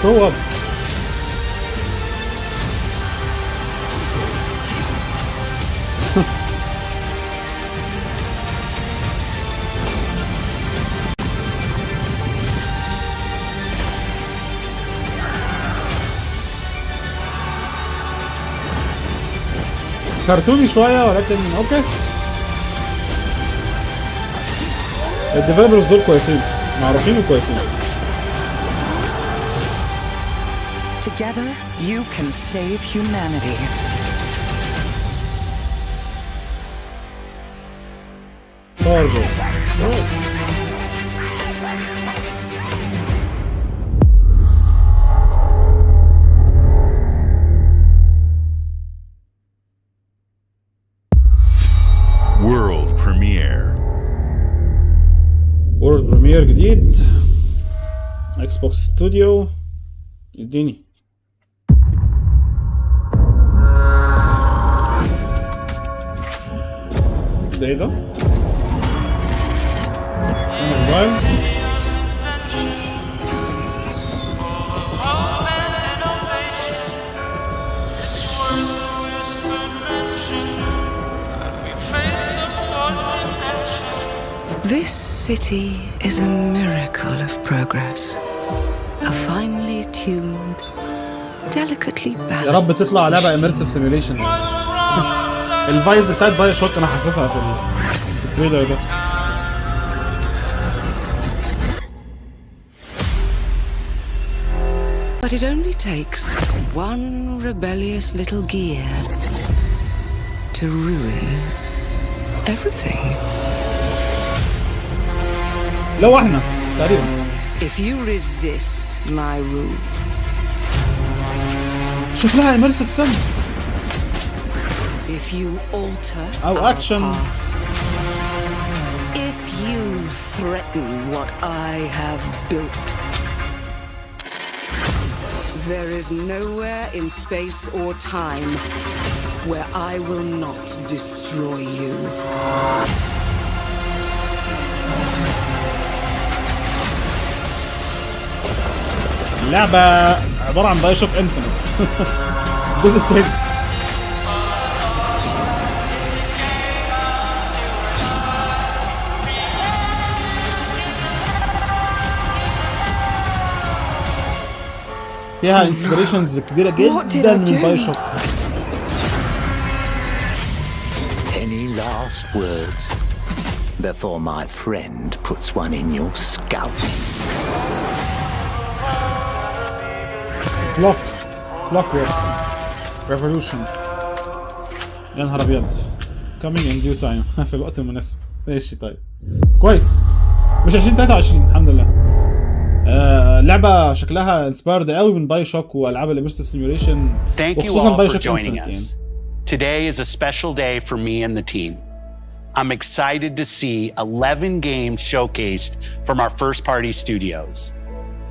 [SPEAKER 2] Go up. كرتوني شويه ولكن اوكي. الديفلوبرز دول كويسين، معروفين وكويسين.
[SPEAKER 9] Together you can save humanity.
[SPEAKER 12] World premiere.
[SPEAKER 2] وورلد بريمير جديد اكس بوكس ستوديو. اديني ده ايه ده؟ اكزايل.
[SPEAKER 1] This city is a miracle of progress. A finely tuned, delicately balanced.
[SPEAKER 2] يا رب تطلع لعبة immersive simulation. الفايز بتاعت باي شوك انا حاسسها في التريلر ده.
[SPEAKER 1] But it only takes one rebellious little gear to ruin everything.
[SPEAKER 2] لو احنا تقريبا.
[SPEAKER 1] If you resist my rule.
[SPEAKER 2] شكلها immersive sim.
[SPEAKER 1] If you alter
[SPEAKER 2] our
[SPEAKER 1] action. Past. If you threaten what I have built. There is nowhere in space or time where I will not destroy you.
[SPEAKER 2] اللعبة عبارة عن باي شوك انفينيت. الجزء التاني. فيها انسبيريشنز كبيرة جدا من باي شوك.
[SPEAKER 14] Any last words before my friend puts one in your scalp?
[SPEAKER 2] Clockwork Revolution. يا نهار ابيض. Coming in due time. في الوقت المناسب. ماشي طيب. كويس. مش 2023 الحمد لله. لعبه شكلها انسبايرد قوي من باي شوك والعاب الاميرسيف سيميوليشن.
[SPEAKER 17] Thank you all for joining us. Today is a special day for me and the team. I'm excited to see 11 games showcased from our first-party studios.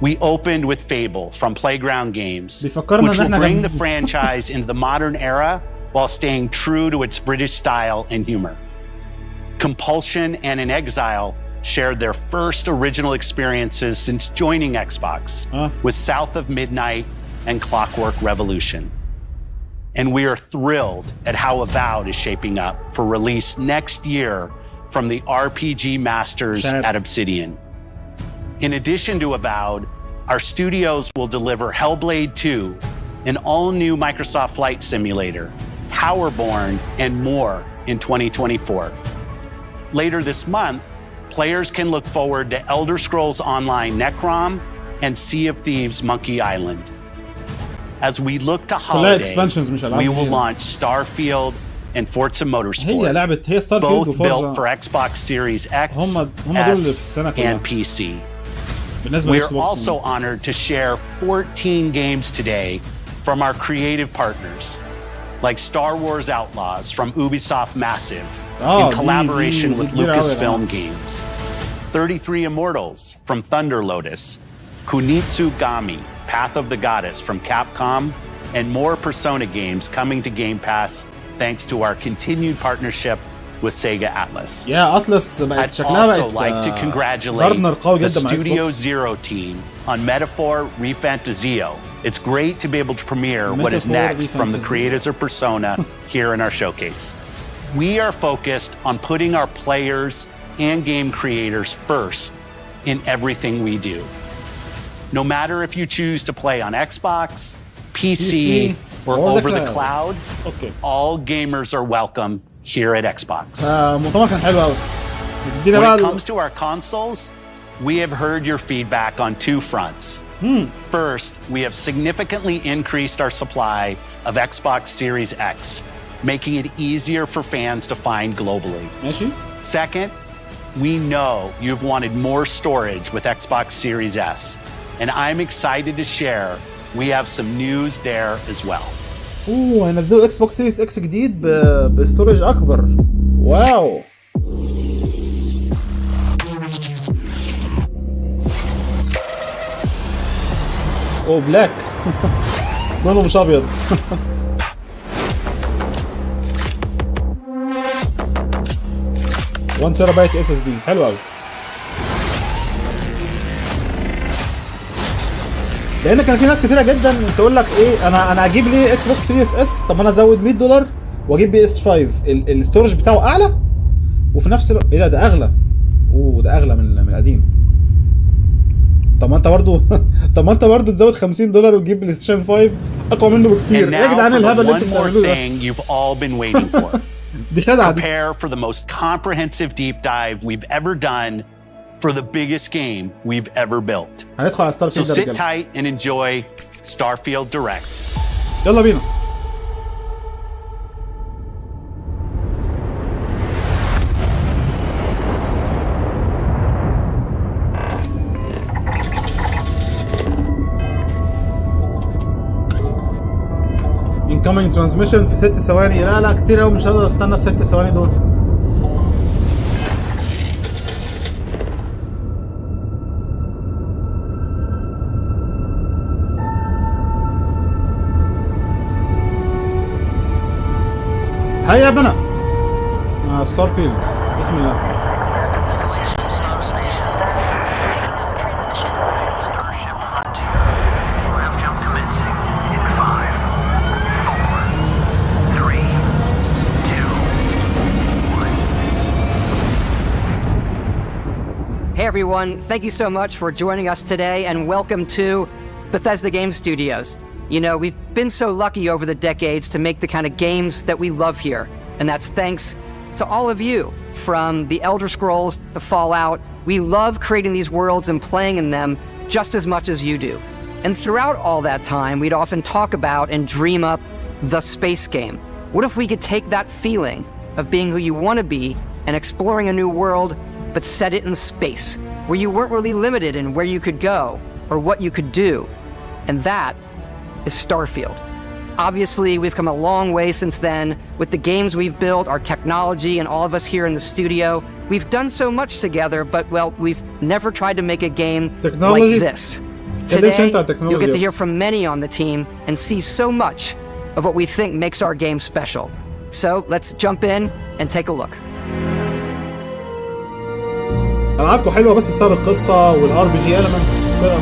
[SPEAKER 17] We opened with Fable from Playground Games, which will bring the franchise into the modern era while staying true to its British style and humor. Compulsion and In Exile shared their first original experiences since joining Xbox with South of Midnight and Clockwork Revolution. And we are thrilled at how Avowed is shaping up for release next year from the RPG masters at Obsidian. In addition to Avowed, our studios will deliver Hellblade 2, an all-new Microsoft Flight Simulator, Towerborn, and more in 2024. Later this month, players can look forward to Elder Scrolls Online Necrom and Sea of Thieves Monkey Island. As we look to holiday, we will launch Starfield and Forza Motorsport, both built for Xbox Series X, S, and PC. We are also honored to share 14 games today from our creative partners, like Star Wars Outlaws from Ubisoft Massive in collaboration with Lucasfilm Games, 33 Immortals from Thunder Lotus, Kunitsu Gami, Path of the Goddess from Capcom, and more Persona games coming to Game Pass thanks to our continued partnership with Sega Atlas. I'd also like to congratulate the Studio Zero team on Metaphor Refantasio. It's great to be able to premiere what is next from the creators of Persona here in our showcase. We are focused on putting our players and game creators first in everything we do. No matter if you choose to play on Xbox, PC, or over the cloud, all gamers are welcome here at Xbox. When it comes to our consoles, we have heard your feedback on two fronts. First, we have significantly increased our supply of Xbox Series X, making it easier for fans to find globally. Second, we know you've wanted more storage with Xbox Series S, and I'm excited to share we have some news there as well.
[SPEAKER 2] هينزلوا اكس بوكس سيريس اكس جديد بستورج اكبر. واو. اوه بلاك. لونه مش ابيض. $1 TB SSD حلو قوي. لان كان في ناس كتيره جدا تقول لك ايه انا اجيب لي اكس بوكس سيريس اس، طب انا ازود $100 واجيب بي اس 5 الاستورج بتاعه اعلى وفي نفس الوقت ايه ده اغلى. ده اغلى من القديم. طب ما انت برضه تزود $50 وتجيب بلاي ستيشن 5 اقوى منه بكتير. يا جدعان الهبل اللي انتوا بتعملوه ده. دي خدعه دي.
[SPEAKER 17] Prepare for the most comprehensive deep dive we've ever done for the biggest game we've ever built.
[SPEAKER 2] هندخل على ستارفيلد.
[SPEAKER 17] So sit tight and enjoy Starfield Direct.
[SPEAKER 2] يلا بينا. incoming transmission في 6 ثواني. لا كتير قوي، مش هقدر استنى ال6 ثواني دول. هيا بنا ستارفيلد. بسم الله.
[SPEAKER 18] Hey everyone, thank you so much for joining us today and welcome to Bethesda Game Studios. You know, we've been so lucky over the decades to make the kind of games that we love here, and that's thanks to all of you. From the Elder Scrolls to Fallout, we love creating these worlds and playing in them just as much as you do. And throughout all that time, we'd often talk about and dream up the space game. What if we could take that feeling of being who you want to be and exploring a new world, but set it in space? where you weren't really limited in where you could go or what you could do. And that is Starfield. Obviously, we've come a long way since then with the games we've built, our technology, and all of us here in the studio. We've done so much together, but, well, we've never tried to make a game like this. Today, you'll get to hear from many on the team and see so much of what we think makes our game special. So let's jump in and take a look.
[SPEAKER 2] ألعابكم حلوة بس بسبب القصة والار بي جي elements كده.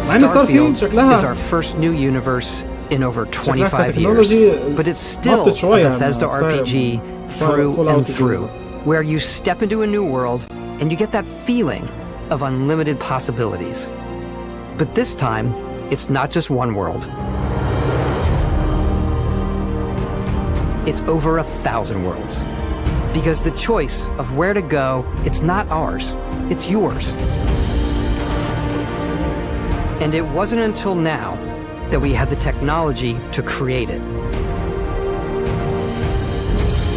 [SPEAKER 2] مع إن ستارفيلد شكلها
[SPEAKER 18] is our first new universe in over 25 years, but it's still a Bethesda RPG through and through, where you step into a new world and you get that feeling of unlimited possibilities. But this time, it's not just one world. It's over 1,000 worlds. Because the choice of where to go, it's not ours, it's yours. And it wasn't until now that we had the technology to create it.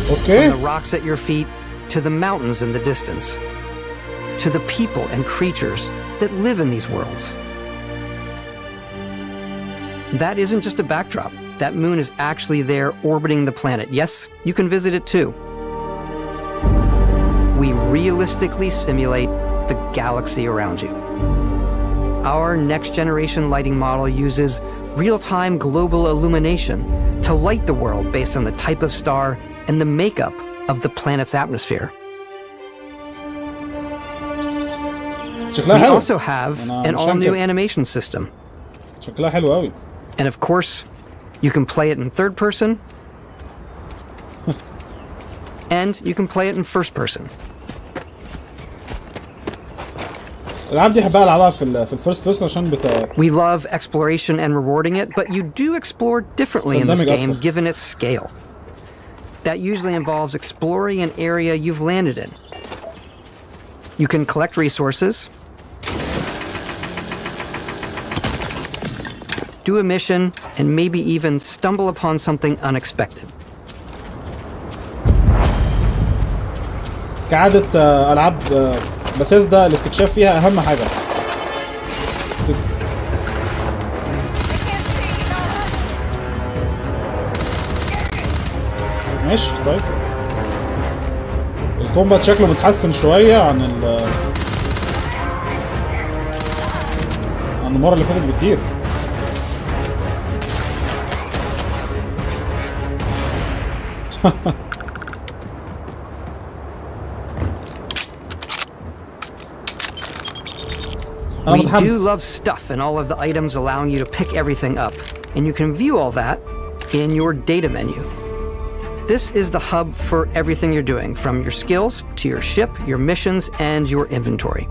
[SPEAKER 2] Okay.
[SPEAKER 18] From the rocks at your feet, to the mountains in the distance, to the people and creatures that live in these worlds. That isn't just a backdrop. That moon is actually there orbiting the planet. Yes, you can visit it too. We realistically simulate the galaxy around you. Our next-generation lighting model uses real-time global illumination to light the world based on the type of star and the makeup of the planet's atmosphere. We also have an all-new animation system. And of course, you can play it in third person, and you can play it in first person. We love exploration and rewarding it, but you do explore differently in this game given its scale. That usually involves exploring an area you've landed in. You can collect resources, do a mission, and maybe even stumble upon something unexpected.
[SPEAKER 2] كعادة ألعاب بثيسدا الاستكشاف فيها أهم حاجة. ماشي طيب. الكومبات شكله متحسن شوية عن المرة اللي فاتت بكتير.
[SPEAKER 18] We do love stuff and all of the items allowing you to pick everything up, and you can view all that in your data menu. This is the hub for everything you're doing, from your skills to your ship, your missions, and your inventory.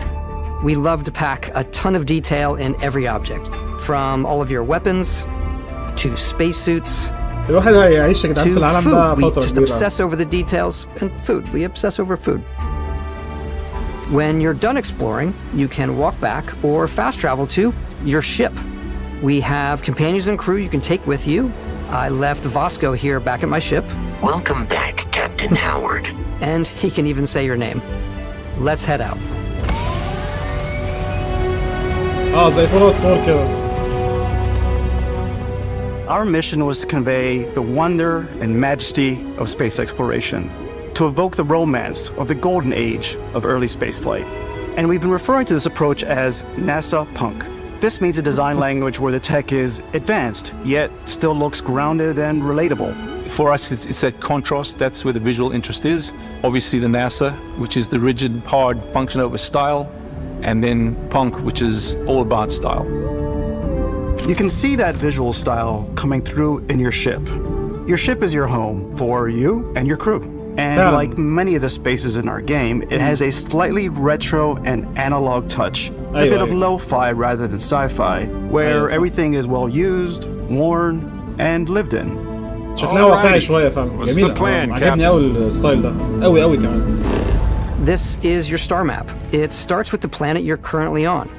[SPEAKER 18] We love to pack a ton of detail in every object, from all of your weapons to spacesuits to food. We just obsess over the details, and food. We obsess over food. When you're done exploring, you can walk back or fast travel to your ship. We have companions and crew you can take with you. I left Vasco here back at my ship.
[SPEAKER 7] Welcome back, Captain Howard.
[SPEAKER 18] And he can even say your name. Let's head out.
[SPEAKER 2] زي Fallout 4 كده.
[SPEAKER 15] Our mission was to convey the wonder and majesty of space exploration, to evoke the romance of the golden age of early spaceflight. And we've been referring to this approach as NASA Punk. This means a design language where the tech is advanced, yet still looks grounded and relatable.
[SPEAKER 19] For us, it's that contrast. That's where the visual interest is. Obviously the NASA, which is the rigid, hard function over style, and then Punk, which is all about style.
[SPEAKER 15] You can see that visual style coming through in your ship. Your ship is your home for you and your crew. And like many of the spaces in our game, it has a slightly retro and analog touch. A bit of lo-fi rather than sci-fi, where everything is well used, worn, and lived in.
[SPEAKER 2] شكلها واقعي شوية فاهم. جميل. عجبني قوي الستايل ده. قوي كمان.
[SPEAKER 18] This is your star map. It starts with the planet you're currently on.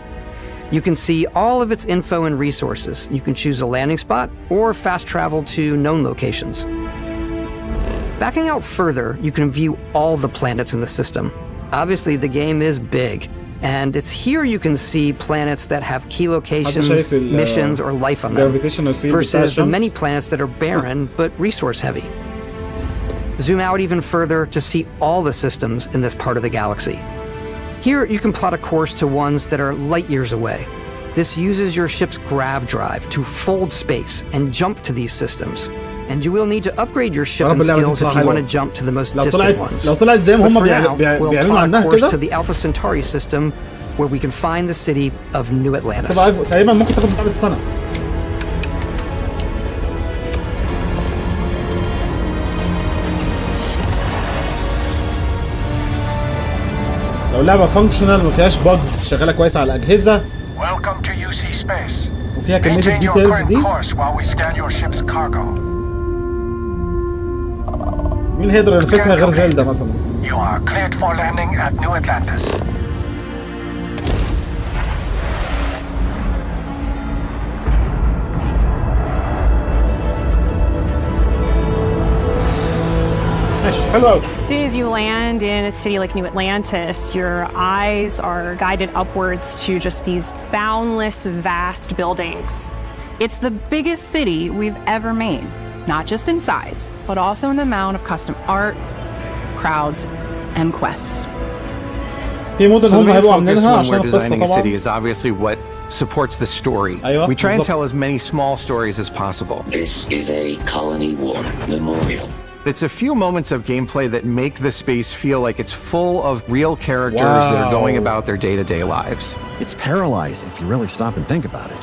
[SPEAKER 18] You can see all of its info and resources. You can choose a landing spot or fast travel to known locations. Backing out further, you can view all the planets in the system. Obviously, the game is big, and it's here you can see planets that have key locations, missions, or life on them, versus the many planets that are barren but resource-heavy. Zoom out even further to see all the systems in this part of the galaxy. Here, you can plot a course to ones that are light years away. This uses your ship's grav drive to fold space and jump to these systems. And you will need to upgrade your ship and skills if you want to jump to the most distant ones. But for now, we'll plot a course to the Alpha Centauri system, where we can find the city of New Atlantis.
[SPEAKER 2] لو اللعبة فانكشنال ما فيهاش باجز شغالة كويس على الأجهزة وفيها كمية الديتيلز دي. مين هيقدر ينافسها غير زيلدا مثلا؟
[SPEAKER 10] As soon as you land in a city like New Atlantis, your eyes are guided upwards to just these boundless, vast buildings.
[SPEAKER 20] It's the biggest city we've ever made, not just in size, but also in the amount of custom art, crowds, and quests.
[SPEAKER 21] So the main focus when we're designing a city is obviously what supports the story. We try and tell as many small stories as possible.
[SPEAKER 7] This is a colony war memorial.
[SPEAKER 21] It's a few moments of gameplay that make the space feel like it's full of real characters that are going about their day-to-day lives.
[SPEAKER 22] It's paralyzing if you really stop and think about it.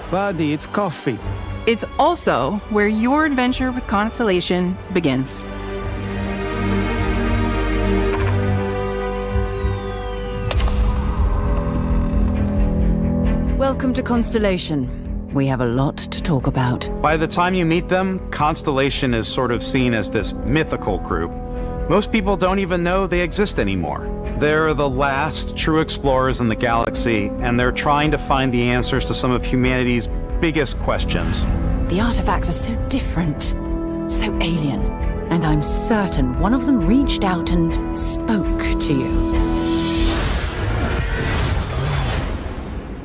[SPEAKER 21] Buddy, it's coffee.
[SPEAKER 20] It's also where your adventure with Constellation begins.
[SPEAKER 4] Welcome to Constellation. We have a lot to talk about.
[SPEAKER 25] By the time you meet them, Constellation is sort of seen as this mythical group. Most people don't even know they exist anymore. They're the last true explorers in the galaxy, and they're trying to find the answers to some of humanity's biggest questions.
[SPEAKER 4] The artifacts are so different, so alien, and I'm certain one of them reached out and spoke to you.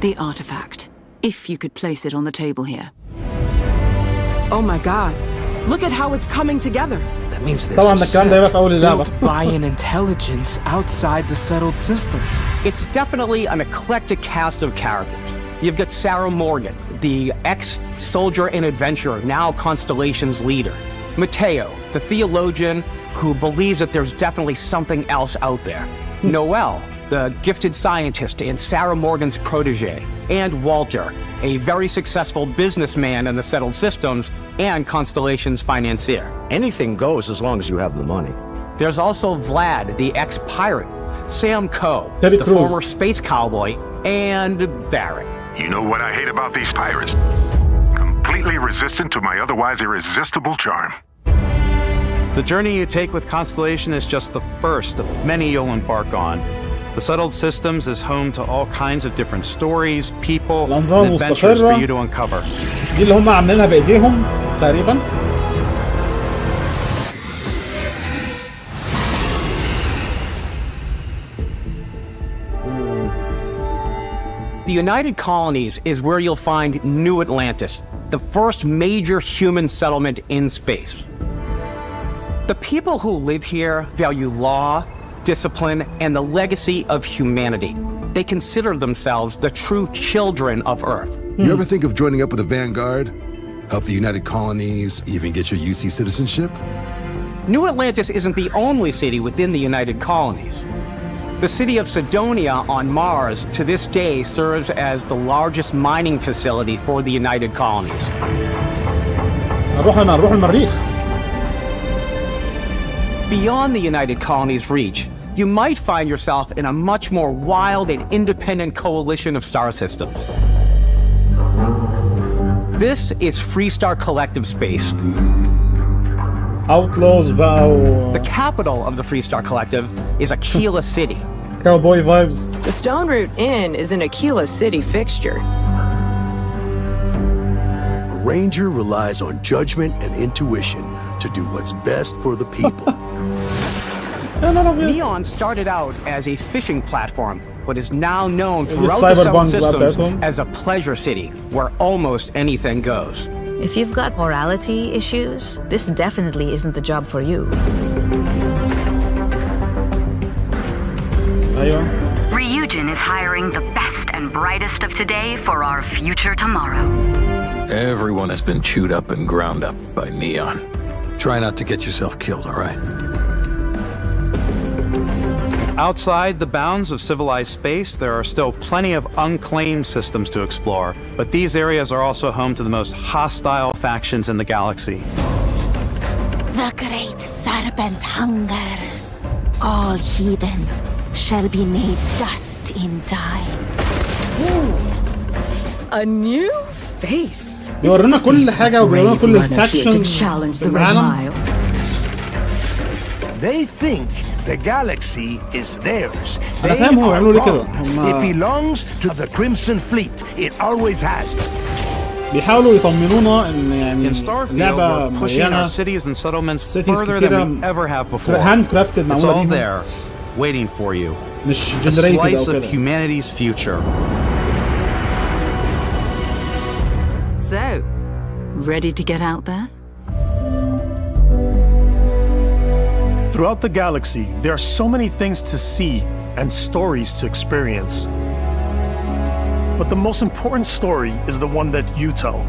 [SPEAKER 4] The artifact. If you could place it on the table here.
[SPEAKER 26] Oh my god. Look at how it's coming together.
[SPEAKER 22] That means there's a set
[SPEAKER 26] built by an intelligence outside the settled systems.
[SPEAKER 27] It's definitely an eclectic cast of characters. You've got Sarah Morgan, the ex-soldier and adventurer, now Constellation's leader. Mateo, the theologian who believes that there's definitely something else out there. Noel, the gifted scientist and Sarah Morgan's protege. And Walter, a very successful businessman in the settled systems and Constellation's financier.
[SPEAKER 22] Anything goes as long as you have the money.
[SPEAKER 27] There's also Vlad, the ex-pirate, Sam Coe, the former space cowboy, and Barrett.
[SPEAKER 5] You know what I hate about these pirates? Completely resistant to my otherwise irresistible charm.
[SPEAKER 25] The journey you take with Constellation is just the first of many you'll embark on. The settled systems is home to all kinds of different stories, people, and adventures for you to uncover.
[SPEAKER 2] دي اللي هم عاملينها بايديهم تقريبا.
[SPEAKER 27] The United Colonies is where you'll find New Atlantis, the first major human settlement in space. The people who live here value law, discipline, and the legacy of humanity. They consider themselves the true children of Earth.
[SPEAKER 12] You ever think of joining up with the Vanguard? Help the United Colonies, even get your UC citizenship?
[SPEAKER 27] New Atlantis isn't the only city within the United Colonies. The city of Cydonia on Mars to this day serves as the largest mining facility for the United Colonies.
[SPEAKER 2] نروح المريخ.
[SPEAKER 27] Beyond the United Colonies' reach, you might find yourself in a much more wild and independent coalition of star systems. This is Freestar Collective Space.
[SPEAKER 2] Outlaws بقى
[SPEAKER 27] The capital of the Freestar Collective is Aquila City.
[SPEAKER 2] Cowboy vibes.
[SPEAKER 28] The Stone Root Inn is an Aquila City fixture.
[SPEAKER 12] A ranger relies on judgment and intuition to do what's best for the people.
[SPEAKER 27] Neon started out as a fishing platform, but is now known throughout the Southern systems as a pleasure city where almost anything goes.
[SPEAKER 4] If you've got morality issues, this definitely isn't the job for you.
[SPEAKER 3] Ryujin is hiring the best and brightest of today for our future tomorrow.
[SPEAKER 12] Everyone has been chewed up and ground up by Neon. Try not to get yourself killed, all right?
[SPEAKER 25] Outside the bounds of civilized space, there are still plenty of unclaimed systems to explore, but these areas are also home to the most hostile factions in the galaxy.
[SPEAKER 6] The great serpent hungers. All heathens shall be made dust in time.
[SPEAKER 1] A new face.
[SPEAKER 2] بيورينا كل حاجة وبيورينا كل الفاكشنز في العالم.
[SPEAKER 8] They think the galaxy is theirs.
[SPEAKER 2] أنا فاهم هو بيعملوا ليه كده.
[SPEAKER 8] It belongs to the Crimson Fleet. It always has.
[SPEAKER 2] بيحاولوا يطمنونا إن يعني اللعبة
[SPEAKER 25] مليانة cities and settlements further than we ever have before.
[SPEAKER 2] هاند كرافتد
[SPEAKER 25] It's all
[SPEAKER 2] معمولة
[SPEAKER 25] there, waiting for you.
[SPEAKER 2] مش
[SPEAKER 25] A
[SPEAKER 2] generated
[SPEAKER 25] slice
[SPEAKER 2] أو
[SPEAKER 25] of
[SPEAKER 2] كده.
[SPEAKER 25] humanity's future.
[SPEAKER 4] So, ready to get out there?
[SPEAKER 11] Throughout the galaxy, there are so many things to see and stories to experience. But the most important story is the one that you tell.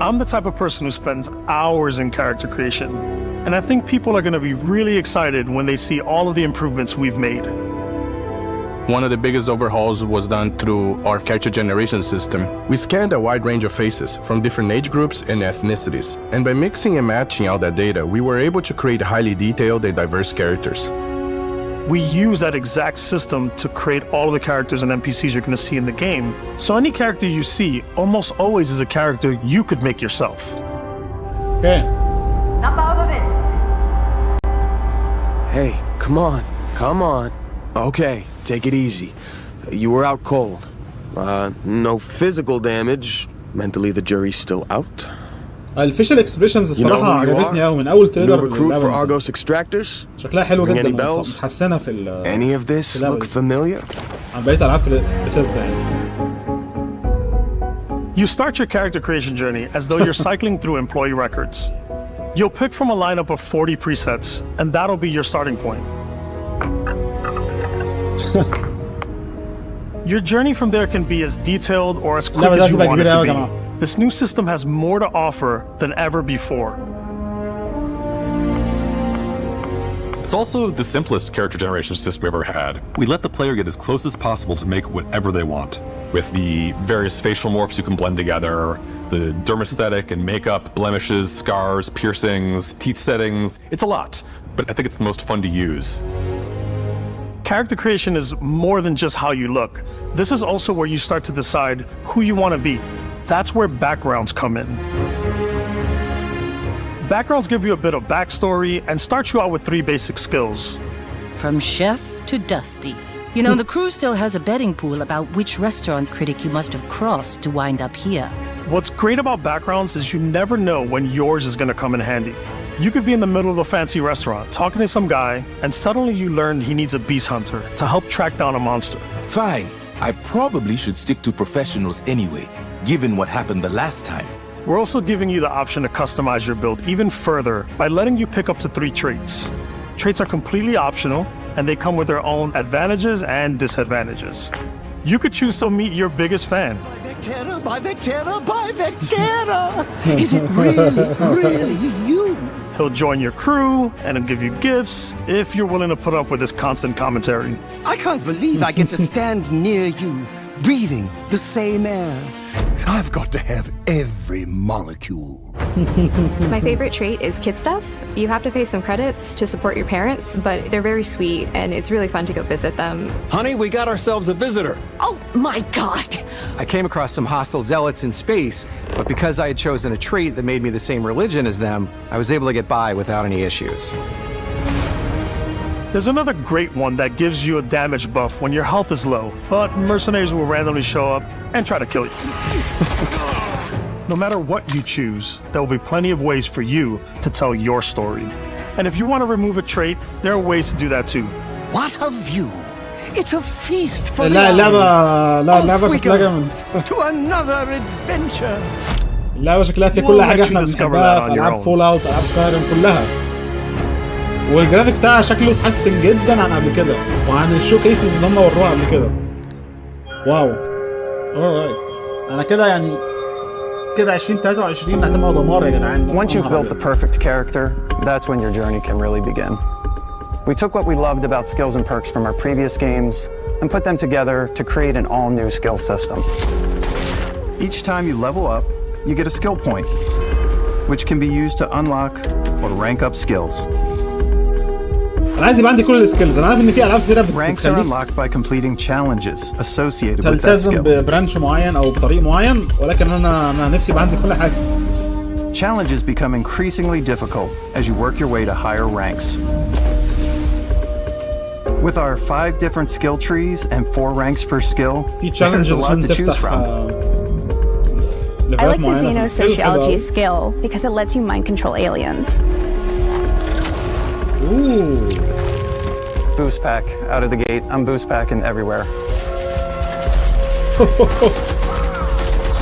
[SPEAKER 11] I'm the type of person who spends hours in character creation, and I think people are going to be really excited when they see all of the improvements we've made.
[SPEAKER 13] One of the biggest overhauls was done through our character generation system. We scanned a wide range of faces from different age groups and ethnicities, and by mixing and matching all that data, we were able to create highly detailed and diverse characters.
[SPEAKER 11] We use that exact system to create all of the characters and NPCs you're going to see in the game. So any character you see almost always is a character you could make yourself.
[SPEAKER 2] Okay.
[SPEAKER 6] Step out of it.
[SPEAKER 16] Hey, come on. Okay, take it easy. You were out cold. No physical damage. Mentally, the jury's still out.
[SPEAKER 2] الفيشل اكسبريشنز الصراحة عجبتني قوي من أول تريلر
[SPEAKER 16] recruit for Argos extractors.
[SPEAKER 2] شكلها حلو
[SPEAKER 16] Ring
[SPEAKER 2] جدا
[SPEAKER 16] any bells?
[SPEAKER 2] متحسنة في ال
[SPEAKER 16] Any of this look familiar?
[SPEAKER 2] عن بقية ألعاب في Bethesda يعني.
[SPEAKER 11] You start your character creation journey as though you're cycling through employee records. You'll pick from a lineup of 40 presets, and that'll be your starting point. Your journey from there can be as detailed or as quick as you want it to be. This new system has more to offer than ever before.
[SPEAKER 23] It's also the simplest character generation system we ever had. We let the player get as close as possible to make whatever they want. With the various facial morphs you can blend together, the dermesthetic and makeup, blemishes, scars, piercings, teeth settings. It's a lot, but I think it's the most fun to use.
[SPEAKER 11] Character creation is more than just how you look. This is also where you start to decide who you want to be. That's where backgrounds come in. Backgrounds give you a bit of backstory and start you out with 3 basic skills.
[SPEAKER 24] From chef to Dusty. You know, the crew still has a betting pool about which restaurant critic you must have crossed to wind up here.
[SPEAKER 11] What's great about backgrounds is you never know when yours is going to come in handy. You could be in the middle of a fancy restaurant talking to some guy, and suddenly you learn he needs a beast hunter to help track down a monster.
[SPEAKER 29] Fine. I probably should stick to professionals anyway, given what happened the last time.
[SPEAKER 11] We're also giving you the option to customize your build even further by letting you pick up to 3 traits. Traits are completely optional, and they come with their own advantages and disadvantages. You could choose to meet your biggest fan.
[SPEAKER 8] By Vectera! Is it really you?
[SPEAKER 11] He'll join your crew and he'll give you gifts if you're willing to put up with his constant commentary.
[SPEAKER 8] I can't believe I get to stand near you, breathing the same air. I've got to have every molecule.
[SPEAKER 30] My favorite trait is kid stuff. You have to pay some credits to support your parents, but they're very sweet and it's really fun to go visit them.
[SPEAKER 16] Honey, we got ourselves a visitor.
[SPEAKER 6] Oh my God!
[SPEAKER 21] I came across some hostile zealots in space, but because I had chosen a trait that made me the same religion as them, I was able to get by without any issues.
[SPEAKER 11] There's another great one that gives you a damage buff when your health is low, but mercenaries will randomly show up and try to kill you. No matter what you choose, there will be plenty of ways for you to tell your story. And if you want to remove a trait, there are ways to do that too.
[SPEAKER 8] What a view! It's a feast for the
[SPEAKER 2] لا اللعبة شكلها جامد.
[SPEAKER 8] To another adventure.
[SPEAKER 2] اللعبة شكلها في كل حاجة احنا بنحبها في ألعاب فول أوت، ألعاب سكايريم كلها. والجرافيك بتاعها شكله اتحسن جدا عن قبل كده وعن الشو كيسز اللي هم وروها قبل كده. واو. alright. أنا كده يعني كده 2023 هتبقى دمار يا جدعان.
[SPEAKER 7] Once you've built the perfect character, that's when your journey can really begin. We took what we loved about skills and perks from our previous games and put them together to create an all-new skill system. Each time you level up, you get a skill point, which can be used to unlock or rank up skills.
[SPEAKER 2] أنا عايز يبقى عندي كل السكيلز. أنا عارف إن في ألعاب كتيرة
[SPEAKER 7] Ranks are unlocked by completing challenges associated with that
[SPEAKER 2] تلتزم
[SPEAKER 7] skill.
[SPEAKER 2] ببرانش معين أو بطريق معين، ولكن أنا نفسي يبقى عندي كل حاجة.
[SPEAKER 7] Challenges become increasingly difficult as you work your way to higher ranks. With our 5 different skill trees and 4 ranks per skill, there's a lot to choose from.
[SPEAKER 9] I like the xenosociology skill because it lets you mind control aliens.
[SPEAKER 2] Ooh.
[SPEAKER 7] Boost pack out of the gate. I'm boost packing everywhere.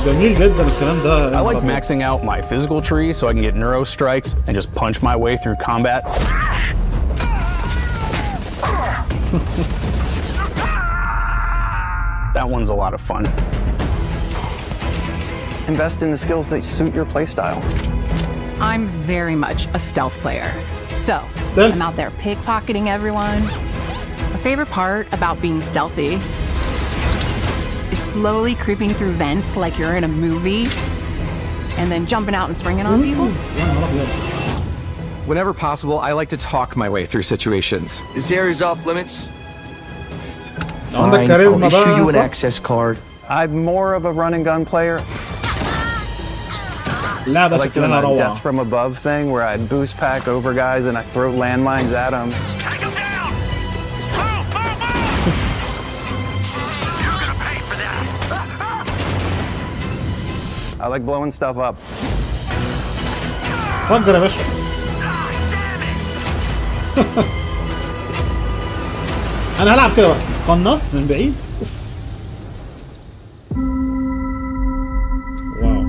[SPEAKER 2] جميل جدا الكلام ده.
[SPEAKER 25] I like maxing out my physical tree so I can get neuro strikes and just punch my way through combat. That one's a lot of fun.
[SPEAKER 7] Invest in the skills that suit your playstyle.
[SPEAKER 10] I'm very much a stealth player. So, I'm out there pickpocketing everyone. My favorite part about being stealthy is slowly creeping through vents like you're in a movie and then jumping out and springing on people.
[SPEAKER 21] Whenever possible, I like to talk my way through situations.
[SPEAKER 8] This area's off limits.
[SPEAKER 7] Fine, I'll issue you an access card. I'm more of a run and gun player.
[SPEAKER 2] لا ده
[SPEAKER 7] I like doing
[SPEAKER 2] شكلها
[SPEAKER 7] that
[SPEAKER 2] روعة.
[SPEAKER 7] death from above thing where I boost pack over guys and I throw landmines at them. I like blowing stuff up.
[SPEAKER 2] فجر يا باشا. أنا هلعب كده بقى. قناص من بعيد. أوف. واو.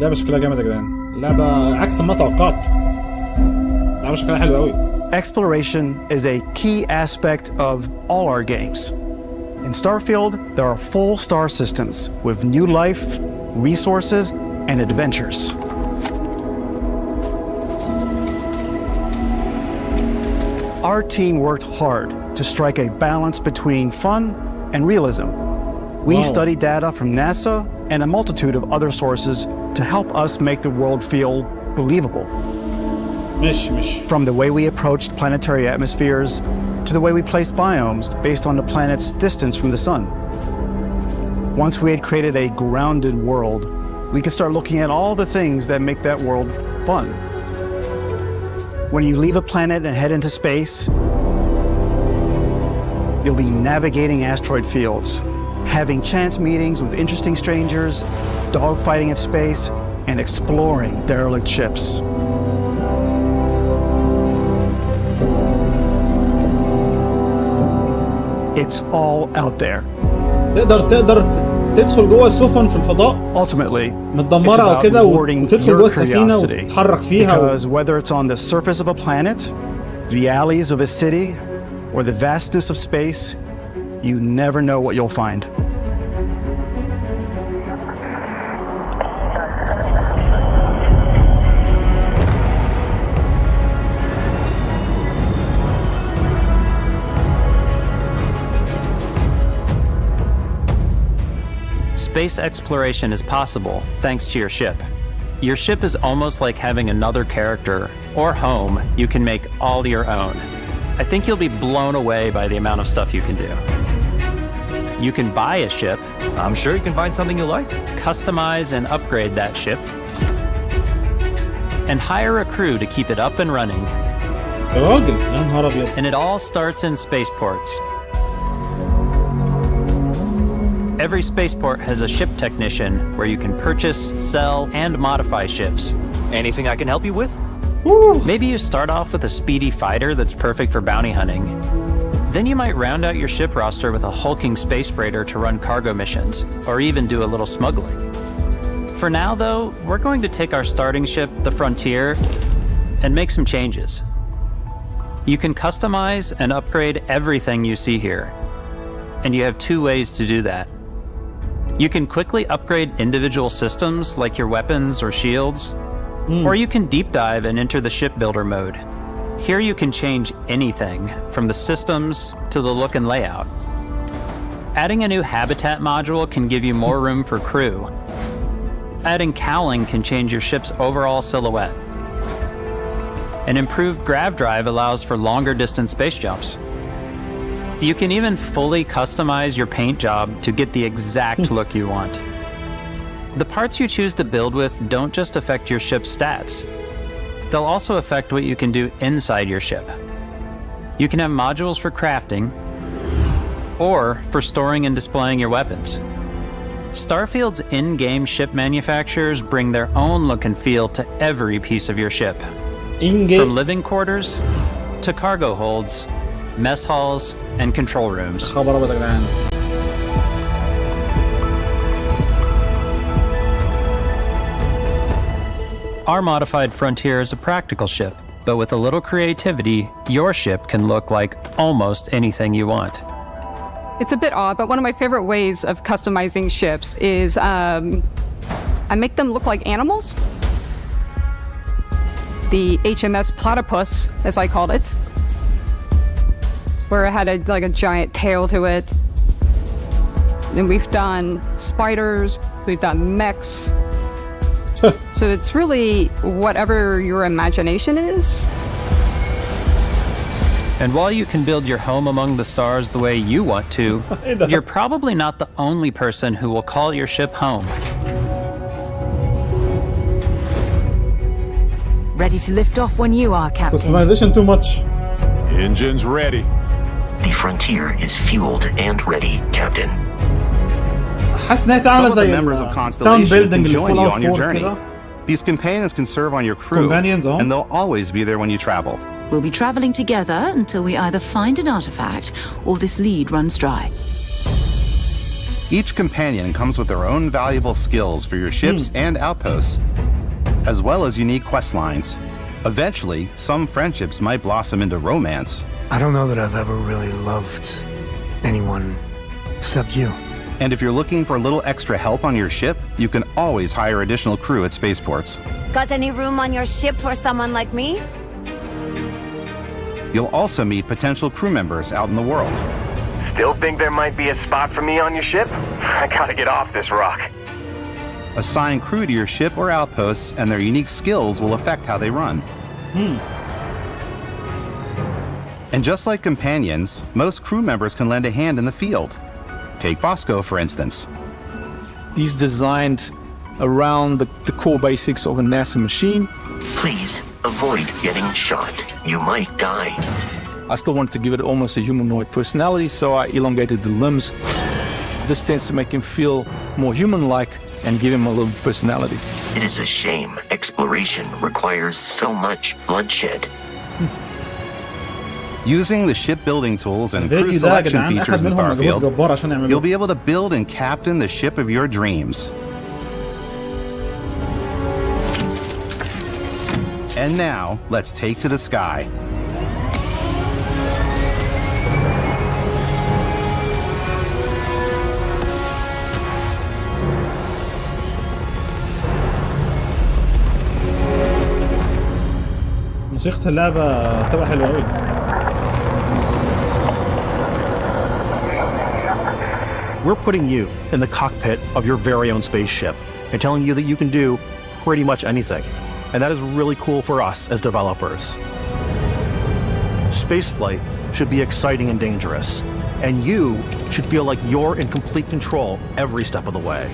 [SPEAKER 2] لعبة شكلها جامد يا جدعان. لعبة عكس ما توقعت. لعبة شكلها حلو قوي.
[SPEAKER 14] Exploration is a key aspect of all our games. In Starfield, there are full star systems with new life, resources, and adventures. Our team worked hard to strike a balance between fun and realism. We studied data from NASA and a multitude of other sources to help us make the world feel believable. From the way we approached planetary atmospheres to the way we placed biomes based on the planet's distance from the sun. Once we had created a grounded world, we could start looking at all the things that make that world fun. When you leave a planet and head into space, you'll be navigating asteroid fields, having chance meetings with interesting strangers, dogfighting in space, and exploring derelict ships. It's all out there.
[SPEAKER 2] تقدر تدخل جوه السفن في الفضاء
[SPEAKER 14] Ultimately,
[SPEAKER 2] متدمرة أو كده وتدخل جوه السفينة وتتحرك فيها.
[SPEAKER 14] Because whether it's on the surface of a planet, the alleys of a city, or the vastness of space, you never know what you'll find.
[SPEAKER 15] Space exploration is possible thanks to your ship. Your ship is almost like having another character or home you can make all your own. I think you'll be blown away by the amount of stuff you can do. You can buy a ship.
[SPEAKER 21] I'm sure you can find something you like.
[SPEAKER 15] Customize and upgrade that ship. And hire a crew to keep it up and running. And it all starts in spaceports. Every spaceport has a ship technician where you can purchase, sell, and modify ships.
[SPEAKER 21] Anything I can help you with?
[SPEAKER 15] Maybe you start off with a speedy fighter that's perfect for bounty hunting. Then you might round out your ship roster with a hulking space freighter to run cargo missions, or even do a little smuggling. For now, though, we're going to take our starting ship, the Frontier, and make some changes. You can customize and upgrade everything you see here, and you have two ways to do that. You can quickly upgrade individual systems like your weapons or shields, or you can deep dive and enter the shipbuilder mode. Here you can change anything, from the systems to the look and layout. Adding a new habitat module can give you more room for crew. Adding cowling can change your ship's overall silhouette. An improved grav drive allows for longer distance space jumps. You can even fully customize your paint job to get the exact look you want. The parts you choose to build with don't just affect your ship's stats. They'll also affect what you can do inside your ship. You can have modules for crafting, or for storing and displaying your weapons. Starfield's in-game ship manufacturers bring their own look and feel to every piece of your ship. From living quarters to cargo holds, mess halls, and control rooms. Our modified Frontier is a practical ship, but with a little creativity, your ship can look like almost anything you want.
[SPEAKER 3] It's a bit odd, but one of my favorite ways of customizing ships is I make them look like animals. The HMS Platypus, as I called it, where it had a giant tail to it. And we've done spiders, we've done mechs. So it's really whatever your imagination is.
[SPEAKER 15] And while you can build your home among the stars the way you want to, you're probably not the only person who will call your ship home.
[SPEAKER 4] Ready to lift off when you are, Captain.
[SPEAKER 2] Customization too much.
[SPEAKER 23] Engines ready.
[SPEAKER 5] The Frontier is fueled and ready, Captain.
[SPEAKER 2] حاسس انها تعمل زي
[SPEAKER 17] members of
[SPEAKER 2] town
[SPEAKER 17] Constellation
[SPEAKER 2] building
[SPEAKER 17] can
[SPEAKER 2] اللي
[SPEAKER 17] join you
[SPEAKER 2] Fallout
[SPEAKER 17] on your
[SPEAKER 2] 4
[SPEAKER 17] journey.
[SPEAKER 2] كده.
[SPEAKER 17] These companions can serve on your crew,
[SPEAKER 2] Companions,
[SPEAKER 17] and they'll always be there when you travel.
[SPEAKER 4] We'll be traveling together until we either find an artifact or this lead runs dry.
[SPEAKER 17] Each companion comes with their own valuable skills for your ships and outposts, as well as unique quest lines. Eventually, some friendships might blossom into romance.
[SPEAKER 18] I don't know that I've ever really loved anyone except you.
[SPEAKER 17] And if you're looking for a little extra help on your ship, you can always hire additional crew at spaceports.
[SPEAKER 19] Got any room on your ship for someone like me?
[SPEAKER 17] You'll also meet potential crew members out in the world.
[SPEAKER 20] Still think there might be a spot for me on your ship? I gotta get off this rock.
[SPEAKER 17] Assign crew to your ship or outposts, and their unique skills will affect how they run. And just like companions, most crew members can lend a hand in the field. Take Bosco, for instance.
[SPEAKER 22] He's designed around the core basics of a NASA machine.
[SPEAKER 5] Please avoid getting shot. You might die.
[SPEAKER 22] I still wanted to give it almost a humanoid personality, so I elongated the limbs. This tends to make him feel more human-like and give him a little personality.
[SPEAKER 5] It is a shame exploration requires so much bloodshed.
[SPEAKER 17] Using the shipbuilding tools and crew selection features in Starfield, you'll be able to build and captain the ship of your dreams. And now, let's take to the sky.
[SPEAKER 2] موسيقى اللعبة هتبقى حلوة أوي.
[SPEAKER 14] We're putting you in the cockpit of your very own spaceship and telling you that you can do pretty much anything. And that is really cool for us as developers. Spaceflight should be exciting and dangerous, and you should feel like you're in complete control every step of the way.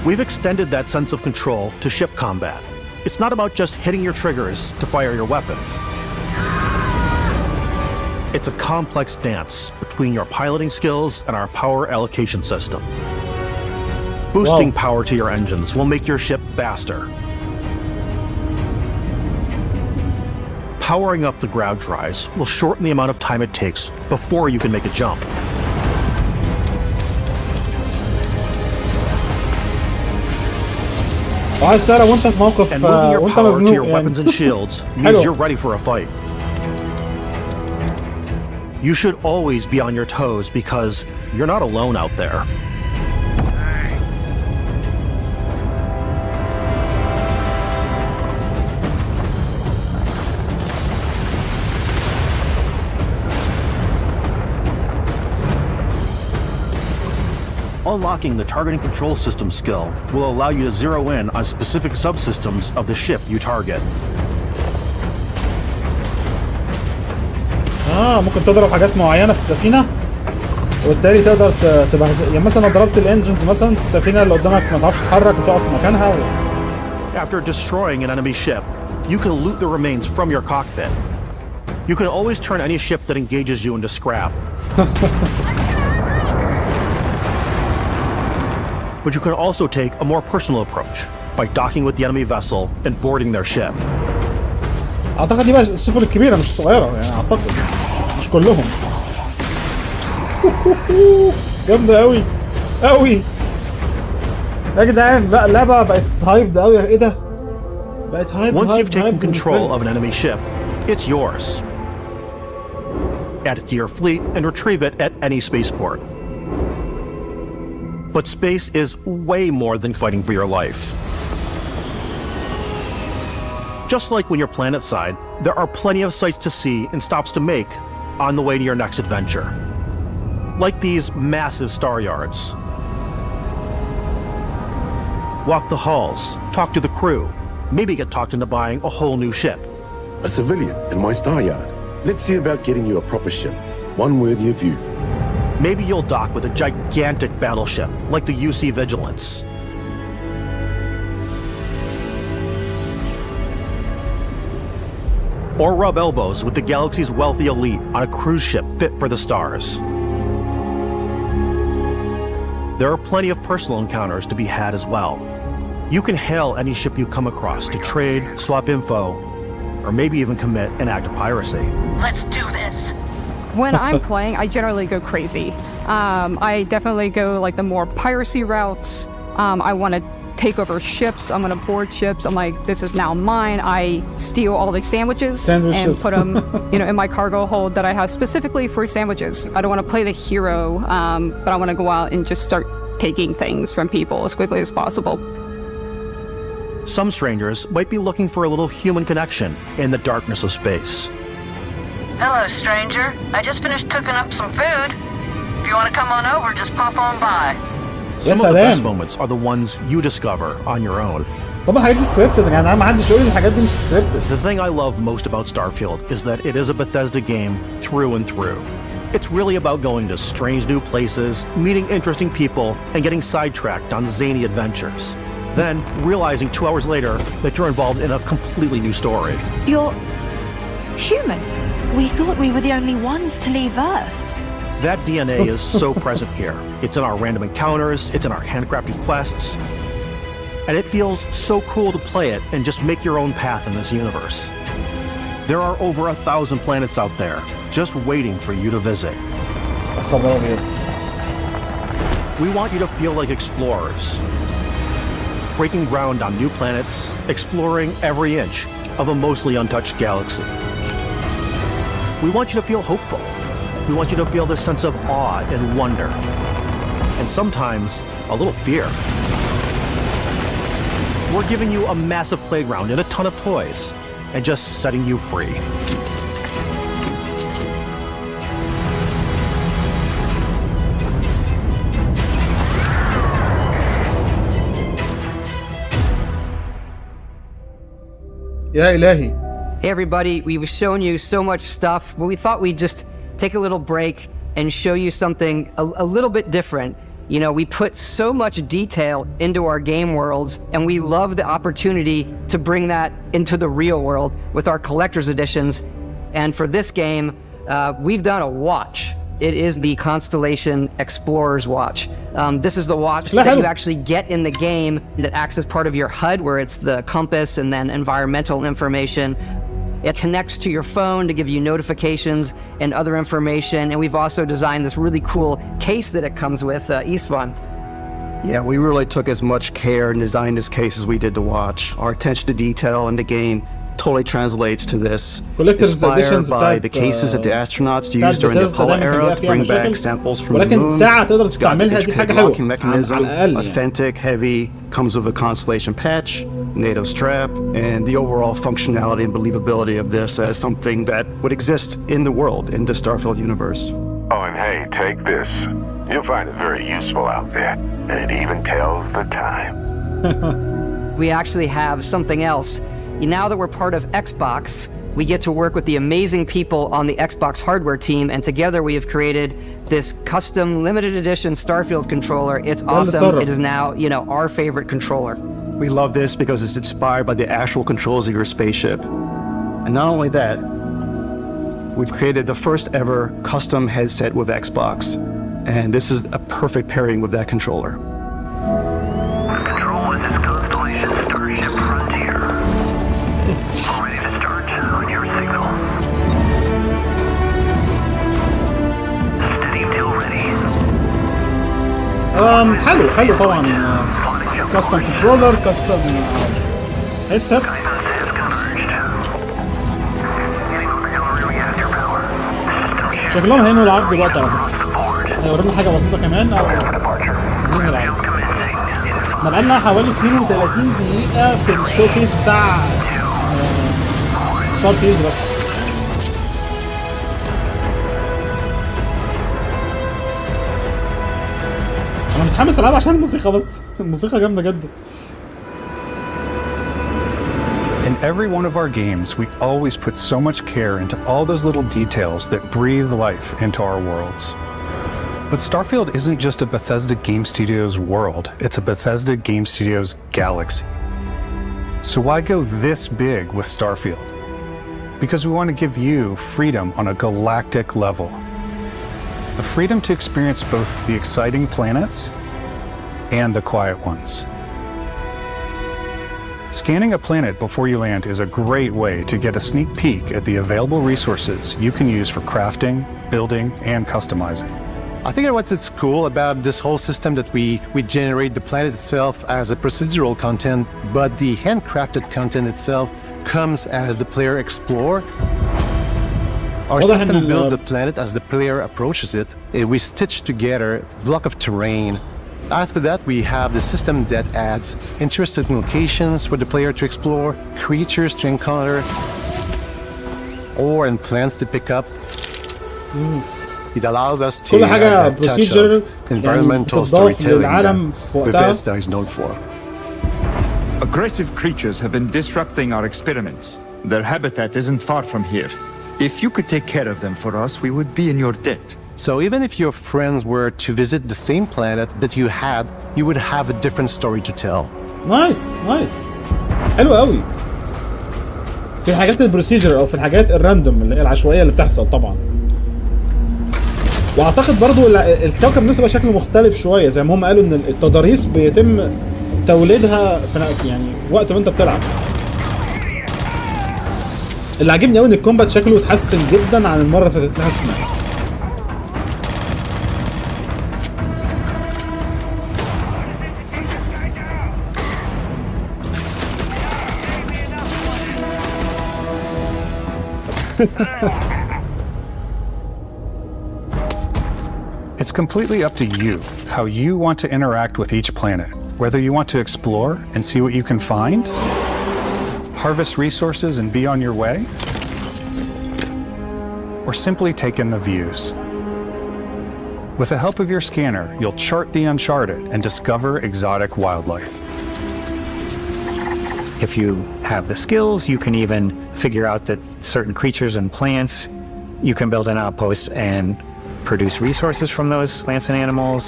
[SPEAKER 14] We've extended that sense of control to ship combat. It's not about just hitting your triggers to fire your weapons. It's a complex dance between your piloting skills and our power allocation system.
[SPEAKER 1] Boosting power to your engines will make your ship faster. Powering up the ground tries will shorten the amount of time it takes before you can make a jump.
[SPEAKER 2] وعايز تعرف وانت في موقف
[SPEAKER 1] And moving your
[SPEAKER 2] وانت
[SPEAKER 1] power to your
[SPEAKER 2] مزنوق
[SPEAKER 1] weapons and shields means you're ready for a fight. You should always be on your toes because you're not alone out there. Unlocking the targeting control system skill will allow you to zero in on specific subsystems of the ship you target.
[SPEAKER 2] ممكن تضرب حاجات معينة في السفينة وبالتالي تقدر تبقى يعني مثلا لو ضربت الانجنز مثلا السفينة اللي قدامك ما تعرفش تتحرك وتقف في مكانها
[SPEAKER 1] After destroying an enemy ship, you can loot the remains from your cockpit. You can always turn any ship that engages you into scrap. But you can also take a more personal approach by docking with the enemy vessel and boarding their ship.
[SPEAKER 2] اعتقد دي بقى السفن الكبيرة مش الصغيرة يعني اعتقد مش كلهم. جامدة قوي قوي يا جدعان. لا اللعبة بقت هايبد قوي. ايه ده؟ بقت هايبد.
[SPEAKER 1] Once you've taken control of an enemy ship, it's yours. Add it to your fleet and retrieve it at any spaceport. But space is way more than fighting for your life. Just like when you're planetside, there are plenty of sights to see and stops to make on the way to your next adventure. Like these massive star yards. Walk the halls, talk to the crew, maybe get talked into buying a whole new ship.
[SPEAKER 12] A civilian in my star yard. Let's see about getting you a proper ship, one worthy of you.
[SPEAKER 1] Maybe you'll dock with a gigantic battleship like the UC Vigilance. Or rub elbows with the galaxy's wealthy elite on a cruise ship fit for the stars. There are plenty of personal encounters to be had as well. You can hail any ship you come across to trade, swap info, or maybe even commit an act of piracy.
[SPEAKER 3] Let's do this. When I'm playing, I generally go crazy. I definitely go like the more piracy routes. I want to take over ships. I'm going to board ships. I'm like, this is now mine. I steal all the sandwiches and put them, in my cargo hold that I have specifically for sandwiches. I don't want to play the hero, but I want to go out and just start taking things from people as quickly as possible.
[SPEAKER 1] Some strangers might be looking for a little human connection in the darkness of space.
[SPEAKER 13] Hello, stranger. I just finished cooking up some food. If you want to come on over, just pop on by.
[SPEAKER 1] Some of the best moments are the ones you discover on your own.
[SPEAKER 2] طبعا الحاجات دي سكريبتد يعني ما حدش يقول لي الحاجات دي مش سكريبتد.
[SPEAKER 1] The thing I love most about Starfield is that it is a Bethesda game through and through. It's really about going to strange new places, meeting interesting people, and getting sidetracked on zany adventures. Then realizing 2 hours later that you're involved in a completely new story.
[SPEAKER 6] You're human. We thought we were the only ones to leave Earth.
[SPEAKER 1] That DNA is so present here. It's in our random encounters, it's in our handcrafted quests. And it feels so cool to play it and just make your own path in this universe. There are over 1,000 planets out there just waiting for you to visit. We want you to feel like explorers, breaking ground on new planets, exploring every inch of a mostly untouched galaxy. We want you to feel hopeful. We want you to feel this sense of awe and wonder, and sometimes a little fear. We're giving you a massive playground and a ton of toys, and just setting you free.
[SPEAKER 2] يا إلهي.
[SPEAKER 16] Hey everybody, we've shown you so much stuff, but we thought we'd just take a little break and show you something a little bit different. You know, we put so much detail into our game worlds, and we love the opportunity to bring that into the real world with our collector's editions. And for this game, we've done a watch. It is the Constellation Explorer's Watch. This is the watch that you actually get in the game that acts as part of your HUD, where it's the compass and then environmental information. It connects to your phone to give you notifications and other information. And we've also designed this really cool case that it comes with, Istvan.
[SPEAKER 14] Yeah, we really took as much care and designed this case as we did the watch. Our attention to detail in the game totally translates to this. Inspired by the cases that the astronauts used during the Apollo era to bring back samples from the moon. It's got the locking mechanism, authentic, heavy, comes with a Constellation patch, NATO strap, and the overall functionality and believability of this as something that would exist in the world, in the Starfield universe.
[SPEAKER 9] Oh, and hey, take this. You'll find it very useful out there, and it even tells the time.
[SPEAKER 16] We actually have something else. Now that we're part of Xbox, we get to work with the amazing people on the Xbox hardware team, and together we have created this custom limited edition Starfield controller. It's awesome. It is now, our favorite controller.
[SPEAKER 14] We love this because it's inspired by the actual controls of your spaceship. And not only that, we've created the first ever custom headset with Xbox. And this is a perfect pairing with that controller.
[SPEAKER 9] Control, this is Constellation Starship Frontier. All ready to start on your signal. Steady till ready.
[SPEAKER 2] حلو طبعا. كاستم كنترولر، كاستم هيدسيتس. شكلهم هينوا العرض دلوقتي على فكرة. هيورينا حاجة بسيطة كمان أو ننهي العرض. احنا بقالنا حوالي 32 دقيقة في الشوكيس بتاع ستارفيلد بس. أنا متحمس ألعب عشان الموسيقى بس. الموسيقى جامدة جدا.
[SPEAKER 10] In every one of our games, we always put so much care into all those little details that breathe life into our worlds. But Starfield isn't just a Bethesda Game Studios world, it's a Bethesda Game Studios galaxy. So why go this big with Starfield? Because we want to give you freedom on a galactic level. The freedom to experience both the exciting planets and the quiet ones. Scanning a planet before you land is a great way to get a sneak peek at the available resources you can use for crafting, building, and customizing.
[SPEAKER 17] I think what's cool about this whole system that we generate the planet itself as a procedural content, but the handcrafted content itself comes as the player explore. Our system builds the planet as the player approaches it. We stitch together a block of terrain. After that, we have the system that adds interesting locations for the player to explore, creatures to encounter, ore and plants to pick up. It allows us to add a touch of environmental storytelling that Bethesda is known for.
[SPEAKER 11] Aggressive creatures have been disrupting our experiments. Their habitat isn't far from here. If you could take care of them for us, we would be in your debt.
[SPEAKER 17] So even if your friends were to visit the same planet that you had, you would have a different story to tell.
[SPEAKER 2] نايس حلو قوي. في الحاجات البروسيجر او في الحاجات الراندوم اللي هي العشوائيه اللي بتحصل طبعا. واعتقد برضو الكوكب نفسه بقى شكله مختلف شويه، زي ما هم قالوا ان التضاريس بيتم توليدها في يعني وقت ما انت بتلعب. اللي عاجبني قوي ان الكومبات شكله اتحسن جدا عن المره اللي فاتت لها شفناها.
[SPEAKER 10] It's completely up to you how you want to interact with each planet, whether you want to explore and see what you can find, harvest resources and be on your way, or simply take in the views. With the help of your scanner, you'll chart the uncharted and discover exotic wildlife.
[SPEAKER 24] If you have the skills, you can even figure out that certain creatures and plants, you can build an outpost and produce resources from those plants and animals.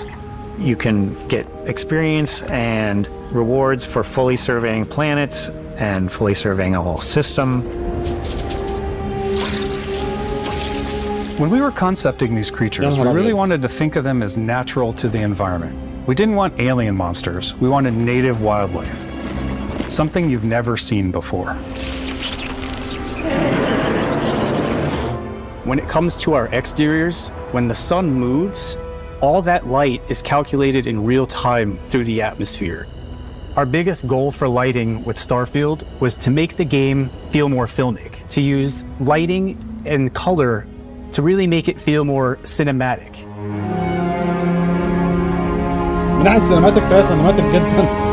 [SPEAKER 24] You can get experience and rewards for fully surveying planets and fully surveying a whole system.
[SPEAKER 10] When we were concepting these creatures, we really wanted to think of them as natural to the environment. We didn't want alien monsters. We wanted native wildlife. Something you've never seen before.
[SPEAKER 14] When it comes to our exteriors, when the sun moves, all that light is calculated in real time through the atmosphere. Our biggest goal for lighting with Starfield was to make the game feel more filmic, to use lighting and color to really make it feel more cinematic.
[SPEAKER 2] من ناحية السينماتيك فيها سينماتيك جدا.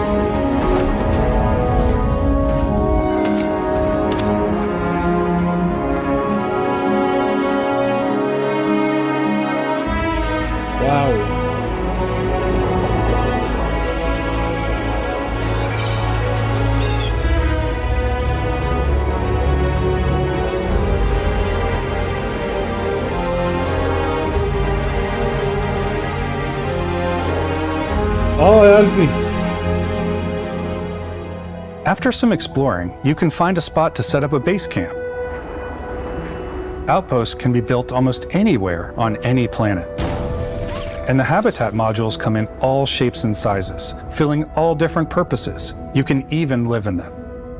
[SPEAKER 10] After some exploring, you can find a spot to set up a base camp. Outposts can be built almost anywhere on any planet. And the habitat modules come in all shapes and sizes, filling all different purposes. You can even live in them.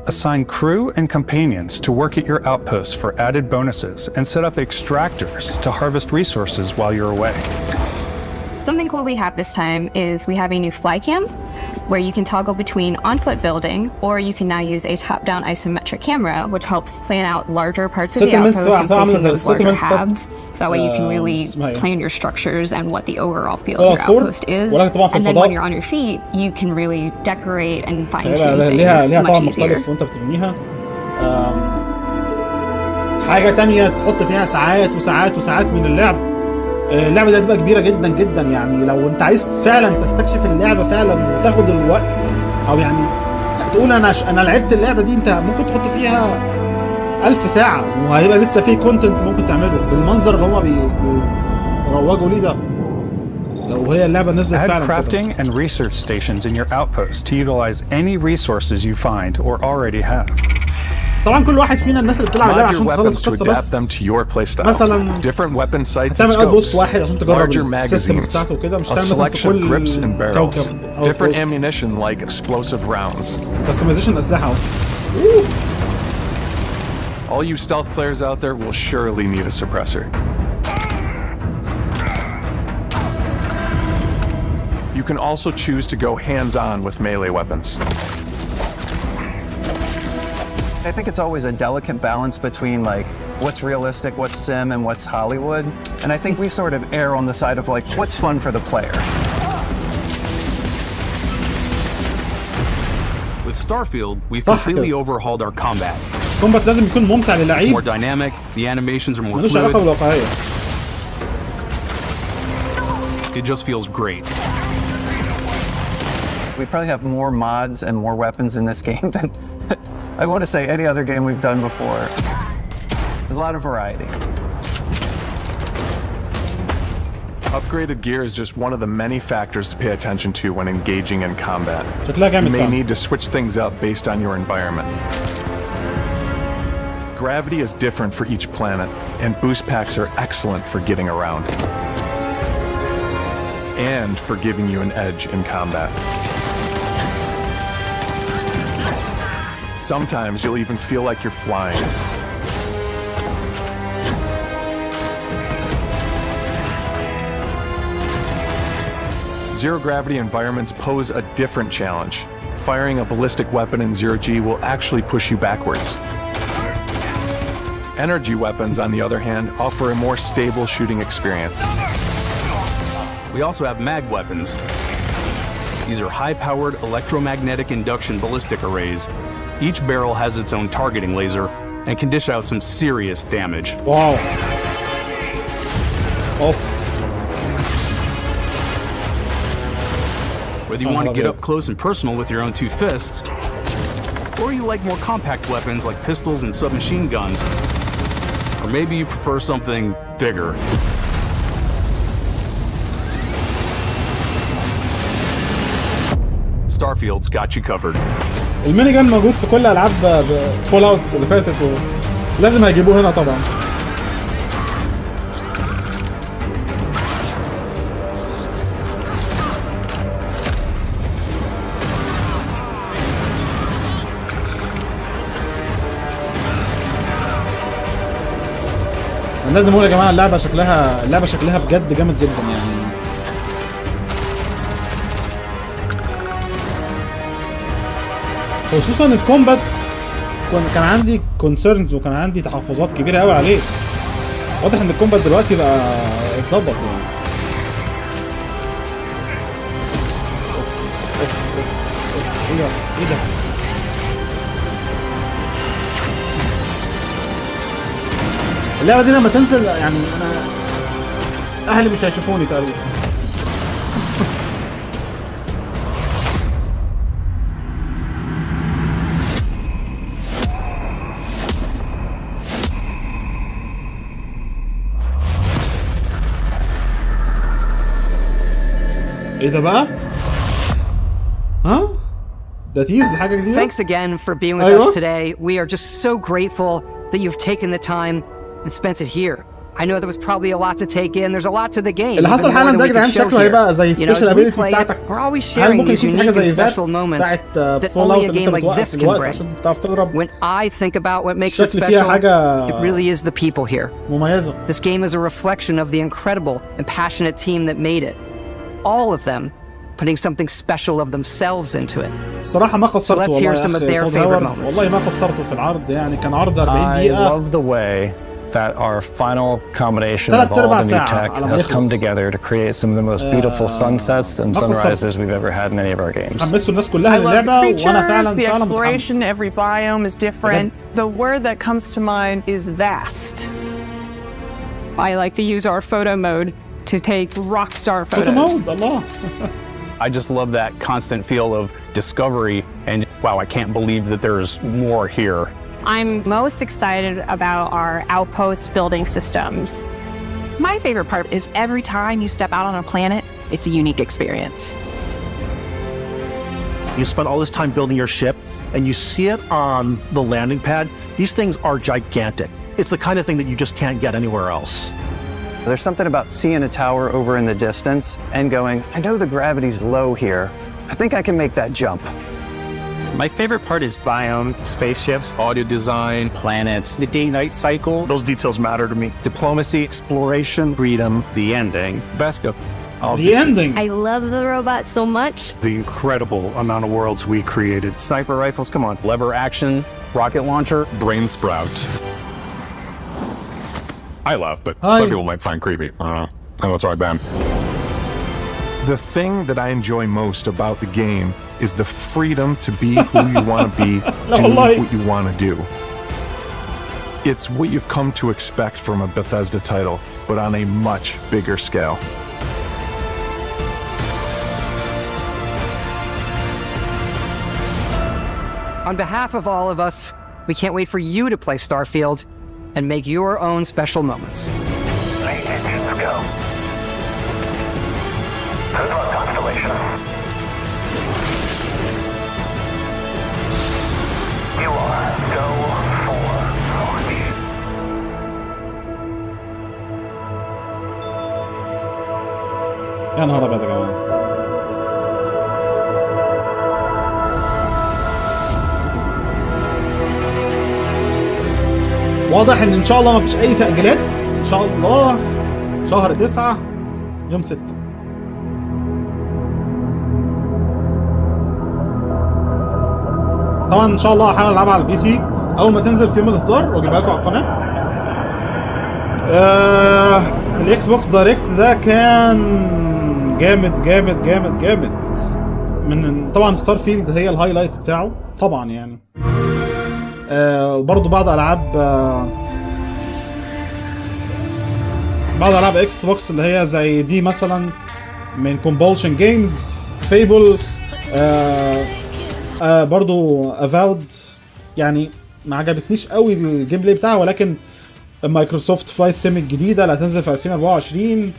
[SPEAKER 10] Assign crew and companions to work at your outposts for added bonuses and set up extractors to harvest resources while you're away.
[SPEAKER 7] Something cool we have this time is we have a new fly cam where you can toggle between on-foot building, or you can now use a top-down isometric camera, which helps plan out larger parts of the outpost and placing those larger halves. So that way you can really plan your structures and what the overall feel of your outpost is. And then when you're on your feet, you can really decorate and fine-tune things much easier.
[SPEAKER 2] وانت بتبنيها. حاجة تانية تحط فيها ساعات وساعات وساعات من اللعب. اللعبة دي هتبقى كبيرة جدا جدا، يعني لو انت عايز فعلا تستكشف اللعبة فعلا وتاخد الوقت، او يعني تقول انا لعبت اللعبة دي، انت ممكن تحط فيها 1000 ساعة وهيبقى لسه فيه كونتنت ممكن تعمله بالمنظر اللي هما بيروجوا ليه ده. لو هي اللعبة نزلت فعلا.
[SPEAKER 10] Add crafting and research stations in your outpost to utilize any resources you find or already have.
[SPEAKER 2] طبعا كل واحد فينا الناس اللي بتلعب اللعبه عشان تخلص القصه بس مثلا هتعمل اوتبوست واحد عشان تجرب السيستمز بتاعته وكده، مش هتعمل مثلا في كل كوكب
[SPEAKER 23] different ammunition like explosive rounds.
[SPEAKER 2] كاستمايزيشن اسلحه اهو.
[SPEAKER 23] All you stealth players out there will surely need a suppressor. You can also choose to go hands-on with melee weapons.
[SPEAKER 8] I think it's always a delicate balance between like what's realistic, what's sim, and what's Hollywood. And I think we sort of err on the side of like what's fun for the player.
[SPEAKER 15] With Starfield, we've completely overhauled our combat.
[SPEAKER 2] combat لازم يكون ممتع للعيب.
[SPEAKER 15] It's more dynamic, the animations are more
[SPEAKER 2] ملوش علاقة بالواقعية.
[SPEAKER 15] It just feels great.
[SPEAKER 8] We probably have more mods and more weapons in this game than I want to say any other game we've done before. There's a lot of variety.
[SPEAKER 23] Upgraded gear is just one of the many factors to pay attention to when engaging in combat. You may need to switch things up based on your environment. Gravity is different for each planet, and boost packs are excellent for getting around. And for giving you an edge in combat. Sometimes you'll even feel like you're flying. Zero-gravity environments pose a different challenge. Firing a ballistic weapon in zero-G will actually push you backwards. Energy weapons, on the other hand, offer a more stable shooting experience.
[SPEAKER 15] We also have mag weapons. These are high-powered electromagnetic induction ballistic arrays. Each barrel has its own targeting laser and can dish out some serious damage.
[SPEAKER 2] Wow. Off.
[SPEAKER 15] Whether you want to get up close and personal with your own two fists, or you like more compact weapons like pistols and submachine guns, or maybe you prefer something bigger. Starfield's got you covered.
[SPEAKER 2] الميني جان موجود في كل العاب فول اوت اللي فاتت ولازم هيجيبوه هنا طبعا. لازم اقول يا جماعه اللعبه شكلها بجد جامد جدا يعني. خصوصا الكومبات كان عندي كونسيرنز وكان عندي تحفظات كبيره قوي عليه. واضح ان الكومبات دلوقتي بقى اتظبط يعني. اوف ايه ده اللعبه دي لما تنزل يعني انا اهلي مش هيشوفوني تقريبا. ايه ده بقى؟ ها؟ ده تيز لحاجه جديده؟
[SPEAKER 16] Thanks again for being with us today. We are just so grateful that you've taken the time and spent it here. I know there was probably a lot to take in. There's a lot to the game.
[SPEAKER 2] اللي حصل حالا ده يا جدعان شكله هيبقى زي سبيشال ابيليتي بتاعتك. هل ممكن يكون في حاجه زي فاتس بتاعت فول اوت اللي انت بتوقف الوقت عشان تعرف تضرب؟
[SPEAKER 16] When I think about what makes it
[SPEAKER 2] شكل فيها
[SPEAKER 16] special,
[SPEAKER 2] حاجه
[SPEAKER 16] it really is the people here.
[SPEAKER 2] مميزه.
[SPEAKER 16] This game is a reflection of the incredible and passionate team that made it. All of them putting something special of themselves into it.
[SPEAKER 2] الصراحة ما قصرت
[SPEAKER 16] والله يا أخي تود هاورد.
[SPEAKER 2] والله ما قصرته في العرض يعني كان عرض 40 دقيقة.
[SPEAKER 4] I love the way that our final combination of all the new tech has come together to create some of the most beautiful sunsets and sunrises we've ever had in any of our games.
[SPEAKER 2] حمسوا الناس كلها للعبة وأنا فعلا
[SPEAKER 18] the exploration, every biome is different. The word that comes to mind is vast.
[SPEAKER 3] I like to use our photo mode to take rock star photos.
[SPEAKER 2] Photo mode, Allah.
[SPEAKER 15] I just love that constant feel of discovery and wow, I can't believe that there's more here.
[SPEAKER 7] I'm most excited about our outpost building systems.
[SPEAKER 18] My favorite part is every time you step out on a planet, it's a unique experience.
[SPEAKER 1] You spend all this time building your ship and you see it on the landing pad. These things are gigantic. It's the kind of thing that you just can't get anywhere else.
[SPEAKER 8] There's something about seeing a tower over in the distance and going, I know the gravity's low here. I think I can make that jump.
[SPEAKER 24] My favorite part is biomes, spaceships, audio design, planets, the day-night cycle.
[SPEAKER 15] Those details matter to me.
[SPEAKER 24] Diplomacy, exploration, freedom, the ending.
[SPEAKER 15] Basco.
[SPEAKER 2] The ending.
[SPEAKER 7] I love the robot so much.
[SPEAKER 10] The incredible amount of worlds we created.
[SPEAKER 15] Sniper rifles, come on. Lever action, rocket launcher.
[SPEAKER 23] Brain sprout. I love, but some people might find creepy. I don't know. I know it's right, Ben.
[SPEAKER 9] The thing that I enjoy most about the game is the freedom to be who you want to be, do what you want to do. It's what you've come to expect from a Bethesda title, but on a much bigger scale.
[SPEAKER 16] On behalf of all of us, we can't wait for you to play Starfield and make your own special moments.
[SPEAKER 9] Let's go. Good luck, Constellation. You are go for launch.
[SPEAKER 2] يا نهار أبيض يا جماعة. واضح ان شاء الله ما فيش اي تأجيلات ان شاء الله. شهر 9 يوم 6. طبعا ان شاء الله هحاول العبها على البي سي اول ما تنزل في يوم الاصدار واجيبها لكم على القناه. الاكس بوكس دايركت ده كان جامد جامد جامد جامد. من طبعا ستار فيلد هي الهايلايت بتاعه طبعا يعني. وبرضه بعض العاب اكس بوكس اللي هي زي دي مثلا من كومبولشن جيمز، فيبل، برضه افاود يعني ما عجبتنيش قوي الجيم بلاي بتاعها، ولكن مايكروسوفت فلايت سيم الجديده اللي هتنزل في 2024.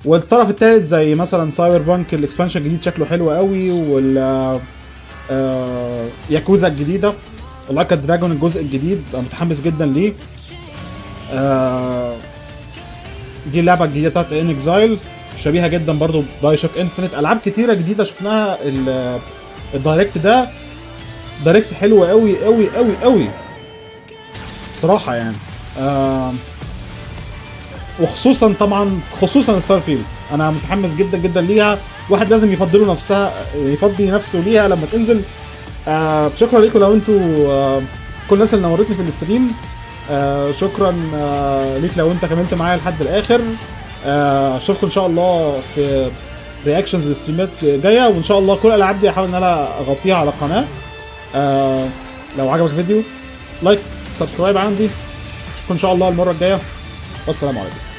[SPEAKER 2] والطرف الثالث زي مثلا سايبر بانك الاكسبانشن الجديد شكله حلو قوي، وال ياكوزا الجديده، ولايك دراجون الجزء الجديد انا متحمس جدا ليه. دي اللعبه الجديده بتاعت ان اكزايل شبيهه جدا برضو باي شوك انفينيت. العاب كتيره جديده شفناها. الدايركت ده دايركت حلو قوي قوي قوي قوي بصراحه يعني. وخصوصا طبعا خصوصا ستار فيلد انا متحمس جدا جدا ليها. واحد لازم يفضي نفسه ليها لما تنزل. شكرا لكم لو انتوا كل الناس اللي نورتني في الاستريم. شكرا ليك لو انت كملت معايا لحد الاخر. اشوفكم ان شاء الله في رياكشنز للستريمات جايه، وان شاء الله كل الالعاب دي احاول ان انا اغطيها على القناه. لو عجبك الفيديو لايك سبسكرايب عندي. اشوفكم ان شاء الله المره الجايه، والسلام عليكم.